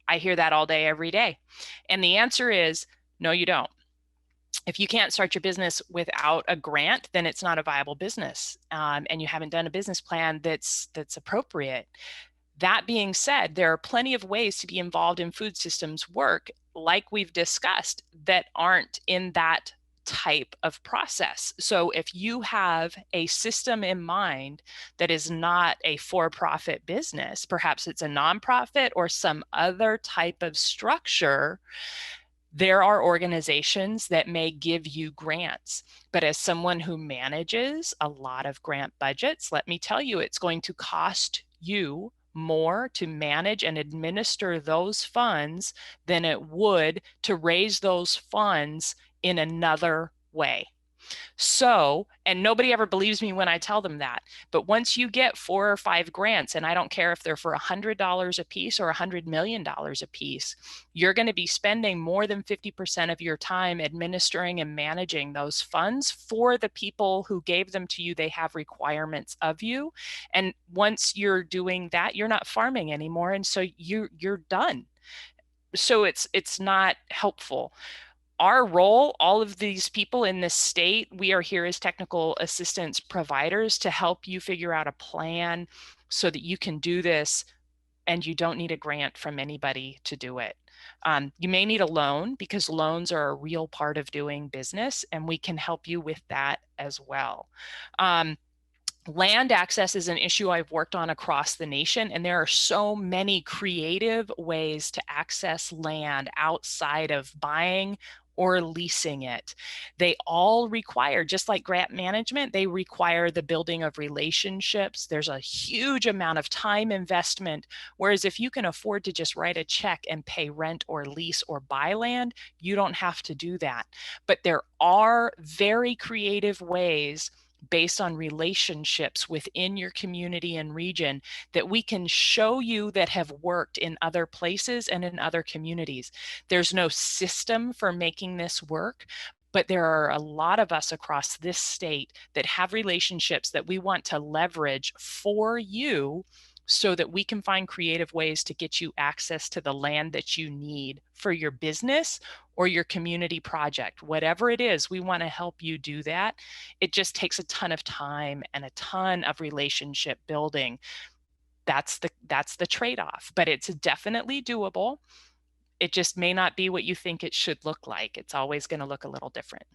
Speaker 3: I hear that all day, every day. And the answer is, no, you don't. If you can't start your business without a grant, then it's not a viable business, and you haven't done a business plan that's appropriate. That being said, there are plenty of ways to be involved in food systems work, like we've discussed, that aren't in that type of process. So if you have a system in mind that is not a for-profit business, perhaps it's a nonprofit or some other type of structure, there are organizations that may give you grants. But as someone who manages a lot of grant budgets, let me tell you, it's going to cost you more to manage and administer those funds than it would to raise those funds in another way. So, and nobody ever believes me when I tell them that, but once you get 4 or 5 grants, and I don't care if they're for $100 a piece or $100 million a piece, you're going to be spending more than 50% of your time administering and managing those funds for the people who gave them to you. They have requirements of you. And once you're doing that, you're not farming anymore. And so you're done. So it's not helpful. Our role, all of these people in this state, we are here as technical assistance providers to help you figure out a plan so that you can do this and you don't need a grant from anybody to do it. You may need a loan because loans are a real part of doing business, and we can help you with that as well. Land access is an issue I've worked on across the nation, and there are so many creative ways to access land outside of buying or leasing it. They all require, just like grant management, they require the building of relationships. There's a huge amount of time investment, whereas if you can afford to just write a check and pay rent or lease or buy land, you don't have to do that. But there are very creative ways based on relationships within your community and region that we can show you that have worked in other places and in other communities. There's no system for making this work, but there are a lot of us across this state that have relationships that we want to leverage for you so that we can find creative ways to get you access to the land that you need for your business or your community project. Whatever it is, we want to help you do that. It just takes a ton of time and a ton of relationship building. That's the trade-off, but it's definitely doable. It just may not be what you think it should look like. It's always going to look a little different.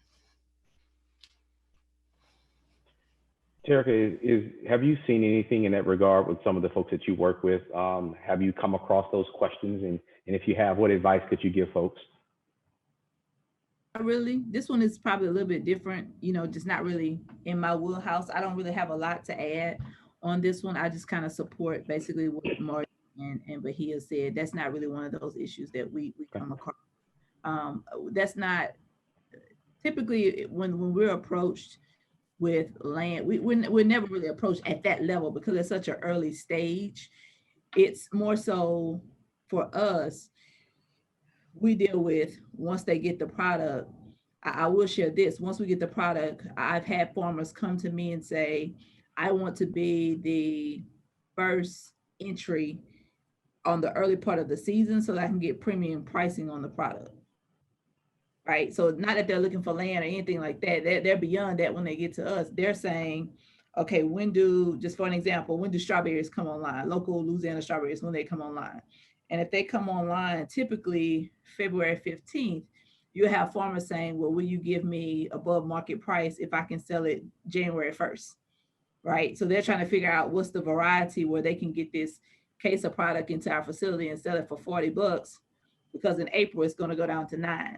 Speaker 1: Terreca, have you seen anything in that regard with some of the folks that you work with? Have you come across those questions? And if you have, what advice could you give folks?
Speaker 4: Really, this one is probably a little bit different, just not really in my wheelhouse. I don't really have a lot to add on this one. I just kind of support basically what Marguerite and Bahia said. That's not really one of those issues that we come across. That's not typically when we're approached with land, we're never really approached at that level because it's such an early stage. It's more so for us, we deal with once they get the product. I will share this. Once we get the product, I've had farmers come to me and say, I want to be the first entry on the early part of the season so that I can get premium pricing on the product. Right. So not that they're looking for land or anything like that. They're beyond that when they get to us. They're saying, okay, just for an example, when do strawberries come online? Local Louisiana strawberries, when they come online. And if they come online, typically February 15th, you have farmers saying, well, will you give me above market price if I can sell it January 1st? Right. So they're trying to figure out what's the variety where they can get this case of product into our facility and sell it for $40 because in April it's going to go down to $9.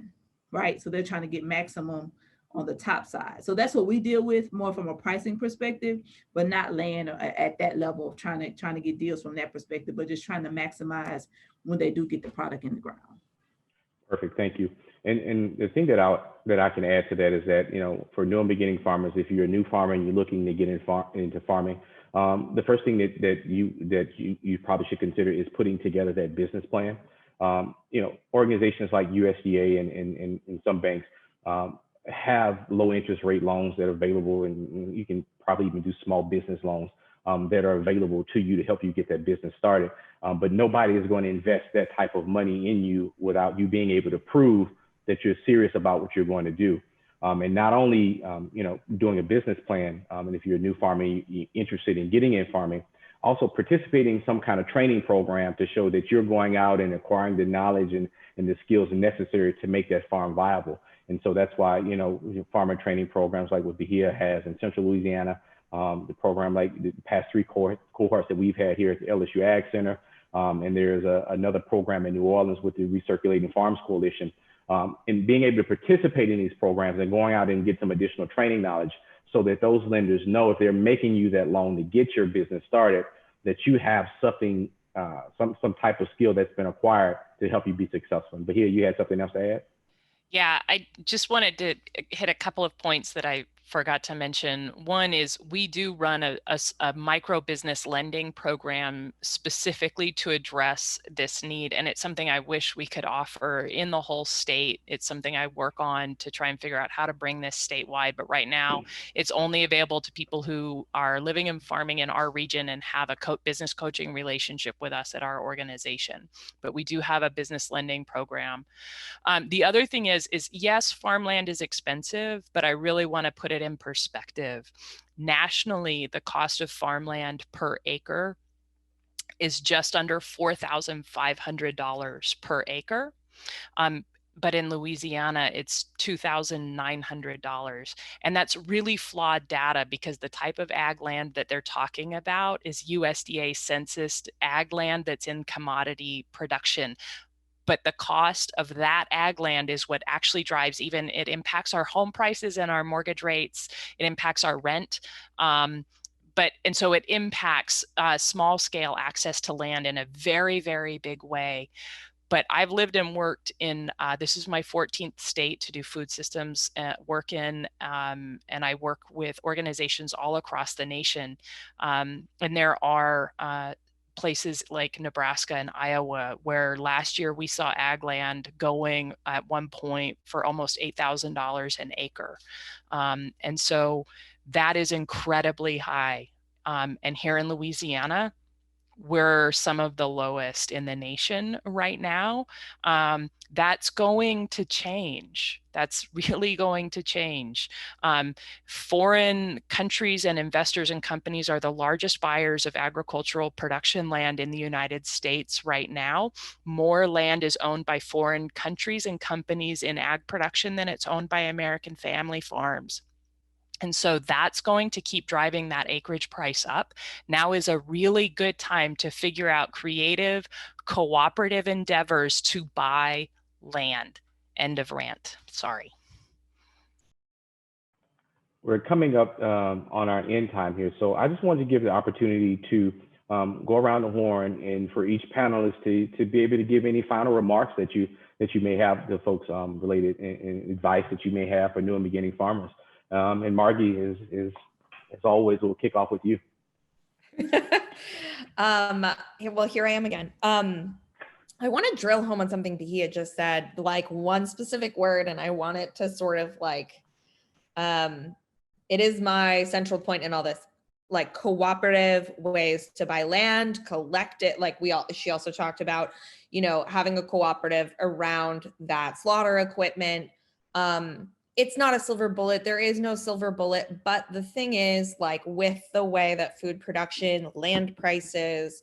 Speaker 4: Right. So they're trying to get maximum on the top side. So that's what we deal with more from a pricing perspective, but not land at that level of trying to get deals from that perspective, but just trying to maximize when they do get the product in the ground.
Speaker 1: Perfect. Thank you. And the thing that I can add to that is that, for new and beginning farmers, if you're a new farmer and you're looking to get into farming, The first thing that you probably should consider is putting together that business plan. Organizations like USDA and some banks have low interest rate loans that are available, and you can probably even do small business loans that are available to you to help you get that business started. But nobody is going to invest that type of money in you without you being able to prove that you're serious about what you're going to do. And not only, doing a business plan, and if you're a new farmer, you're interested in getting in farming, also participating in some kind of training program to show that you're going out and acquiring the knowledge and the skills necessary to make that farm viable. And so that's why, farmer training programs like what Bahia has in Central Louisiana, the program like the past 3 cohorts that we've had here at the LSU AgCenter, and there's another program in New Orleans with the Recirculating Farms Coalition. And being able to participate in these programs and going out and get some additional training knowledge so that those lenders know if they're making you that loan to get your business started, that you have something, some type of skill that's been acquired to help you be successful. But here, you had something else to add?
Speaker 3: Yeah, I just wanted to hit a couple of points that I forgot to mention. One is we do run a micro business lending program specifically to address this need. And it's something I wish we could offer in the whole state. It's something I work on to try and figure out how to bring this statewide. But right now, it's only available to people who are living and farming in our region and have a business coaching relationship with us at our organization. But we do have a business lending program. The other thing is yes, farmland is expensive, but I really want to put it in perspective. Nationally, the cost of farmland per acre is just under $4,500 per acre. But in Louisiana, it's $2,900. And that's really flawed data because the type of ag land that they're talking about is USDA census ag land that's in commodity production. But the cost of that ag land is what actually drives it impacts our home prices and our mortgage rates. It impacts our rent. And so it impacts small scale access to land in a very, very big way. But I've lived and worked in, this is my 14th state to do food systems work in, and I work with organizations all across the nation. And there are places like Nebraska and Iowa, where last year we saw ag land going at one point for almost $8,000 an acre. And so that is incredibly high. And here in Louisiana, we're some of the lowest in the nation right now. That's going to change. That's really going to change. Foreign countries and investors and companies are the largest buyers of agricultural production land in the United States right now. More land is owned by foreign countries and companies in ag production than it's owned by American family farms. And so that's going to keep driving that acreage price up. Now is a really good time to figure out creative, cooperative endeavors to buy land. End of rant. Sorry.
Speaker 1: We're coming up on our end time here. So I just wanted to give the opportunity to go around the horn and for each panelist to be able to give any final remarks that you may have to folks related and advice that you may have for new and beginning farmers. And Margie is as always, we'll kick off with you.
Speaker 2: Well, here I am again. I want to drill home on something Bahia just said, like one specific word, and I want it to sort of like, it is my central point in all this, like cooperative ways to buy land, collect it. Like she also talked about, having a cooperative around that slaughter equipment. It's not a silver bullet. There is no silver bullet. But the thing is, like with the way that food production, land prices,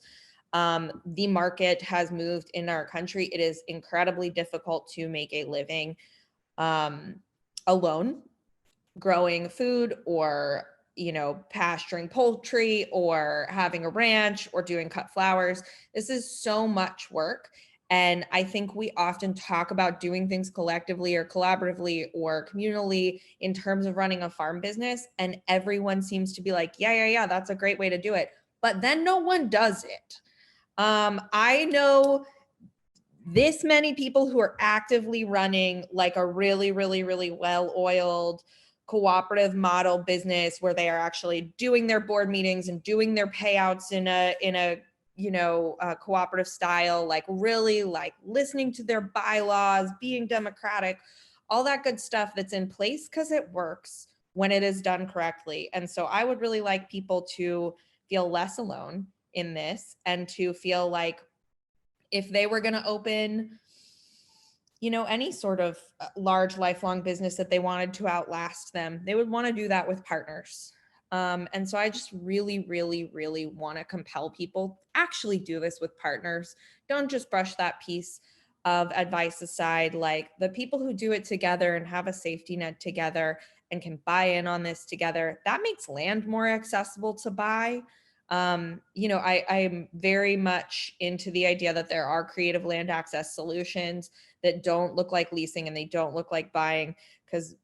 Speaker 2: the market has moved in our country, it is incredibly difficult to make a living alone, growing food or, pasturing poultry or having a ranch or doing cut flowers. This is so much work. And I think we often talk about doing things collectively or collaboratively or communally in terms of running a farm business. And everyone seems to be like, yeah, that's a great way to do it. But then no one does it. I know this many people who are actively running like a really, really, really well-oiled cooperative model business where they are actually doing their board meetings and doing their payouts in a cooperative style, like really like listening to their bylaws, being democratic, all that good stuff that's in place because it works when it is done correctly. And so I would really like people to feel less alone in this and to feel like if they were going to open, any sort of large lifelong business that they wanted to outlast them, they would want to do that with partners. And so I just really, really, really want to compel people actually do this with partners. Don't just brush that piece of advice aside. Like the people who do it together and have a safety net together and can buy in on this together, that makes land more accessible to buy. I'm very much into the idea that there are creative land access solutions that don't look like leasing and they don't look like buying, because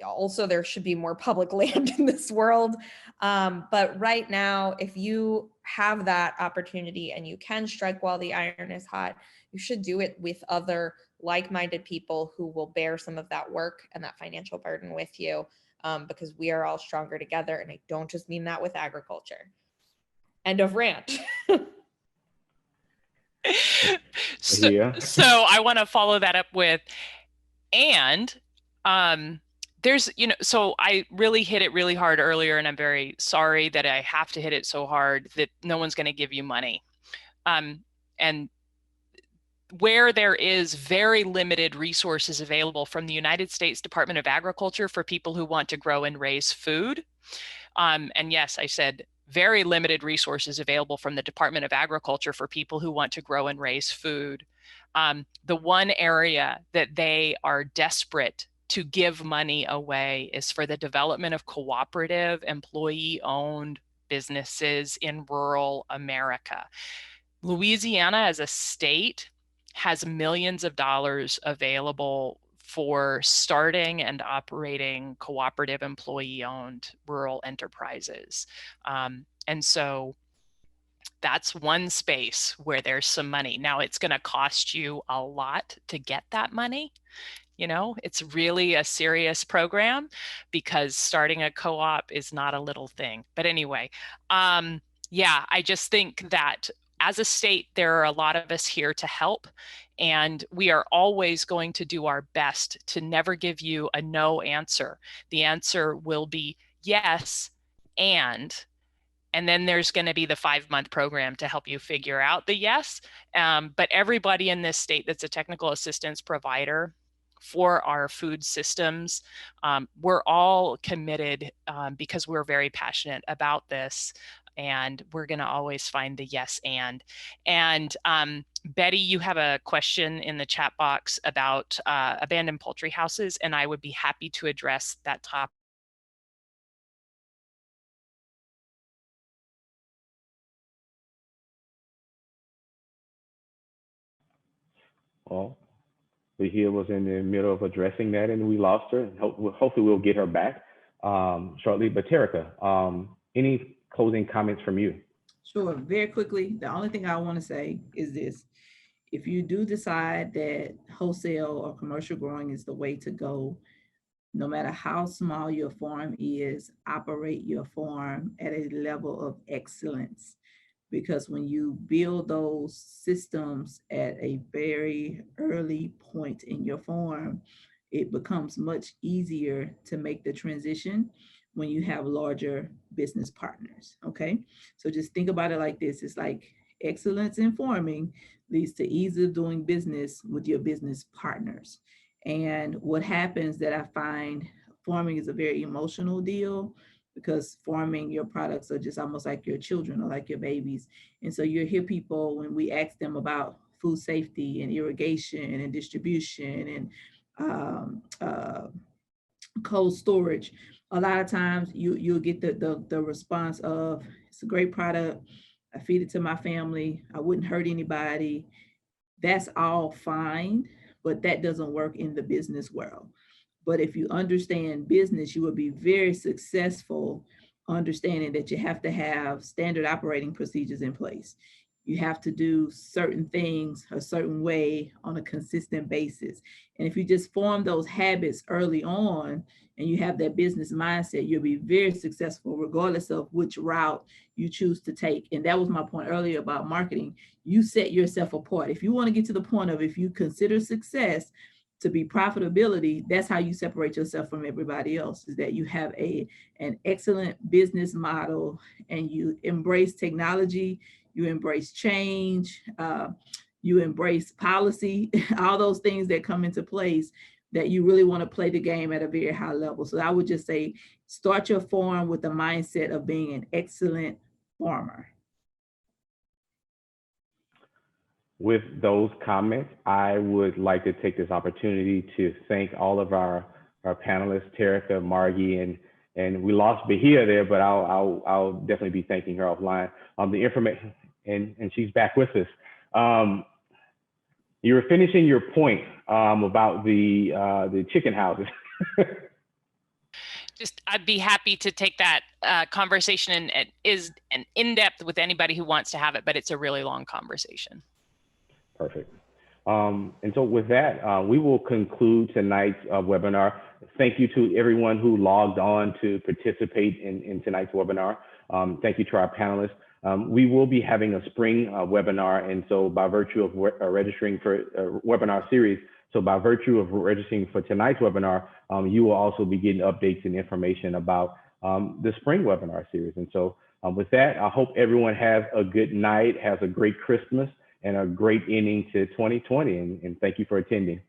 Speaker 2: also there should be more public land in this world. But right now, if you have that opportunity and you can strike while the iron is hot, you should do it with other like-minded people who will bear some of that work and that financial burden with you, because we are all stronger together. And I don't just mean that with agriculture. End of rant.
Speaker 3: So I want to follow that up with, and there's, so I really hit it really hard earlier, and I'm very sorry that I have to hit it so hard that no one's going to give you money. And where there is very limited resources available from the United States Department of Agriculture for people who want to grow and raise food. And yes, I said very limited resources available from the Department of Agriculture for people who want to grow and raise food. The one area that they are desperate to give money away is for the development of cooperative, employee-owned businesses in rural America. Louisiana as a state has millions of dollars available for starting and operating cooperative employee-owned rural enterprises. And so that's one space where there's some money. Now it's going to cost you a lot to get that money. It's really a serious program because starting a co-op is not a little thing. But anyway, yeah, I just think that as a state, there are a lot of us here to help, and we are always going to do our best to never give you a no answer. The answer will be yes, and then there's going to be the 5-month program to help you figure out the yes. But everybody in this state that's a technical assistance provider for our food systems, we're all committed because we're very passionate about this. And we're going to always find the yes and. And Betty, you have a question in the chat box about abandoned poultry houses, and I would be happy to address that topic.
Speaker 1: Well, Bahia was in the middle of addressing that and we lost her. Hopefully we'll get her back shortly. But Terreca, any closing comments from you?
Speaker 4: Sure, very quickly. The only thing I want to say is this. If you do decide that wholesale or commercial growing is the way to go, no matter how small your farm is, operate your farm at a level of excellence. Because when you build those systems at a very early point in your farm, it becomes much easier to make the transition when you have larger business partners, okay? So just think about it like this. It's like excellence in farming leads to ease of doing business with your business partners. And what happens that I find, farming is a very emotional deal, because farming, your products are just almost like your children or like your babies. And so you hear people, when we ask them about food safety and irrigation and distribution and cold storage, a lot of times you'll get the response of, it's a great product, I feed it to my family, I wouldn't hurt anybody. That's all fine, but that doesn't work in the business world. But if you understand business, you will be very successful understanding that you have to have standard operating procedures in place. You have to do certain things a certain way on a consistent basis. And if you just form those habits early on and you have that business mindset, you'll be very successful regardless of which route you choose to take. And that was my point earlier about marketing. You set yourself apart. If you want to get to the point of, if you consider success to be profitability, that's how you separate yourself from everybody else, is that you have an excellent business model and you embrace technology, you embrace change, you embrace policy, all those things that come into place, that you really want to play the game at a very high level. So I would just say, start your farm with the mindset of being an excellent farmer.
Speaker 1: With those comments, I would like to take this opportunity to thank all of our panelists, Terreca, Margie, and we lost Bahia there, but I'll definitely be thanking her offline. The information, and she's back with us. You were finishing your point about the chicken houses.
Speaker 3: Just, I'd be happy to take that conversation and is an in-depth with anybody who wants to have it, but it's a really long conversation.
Speaker 1: Perfect. And so with that, we will conclude tonight's webinar. Thank you to everyone who logged on to participate in tonight's webinar. Thank you to our panelists. We will be having a spring webinar, and so by virtue of registering for a webinar series, so by virtue of registering for tonight's webinar, you will also be getting updates and information about the spring webinar series. And so with that, I hope everyone has a good night, has a great Christmas, and a great ending to 2020. And thank you for attending.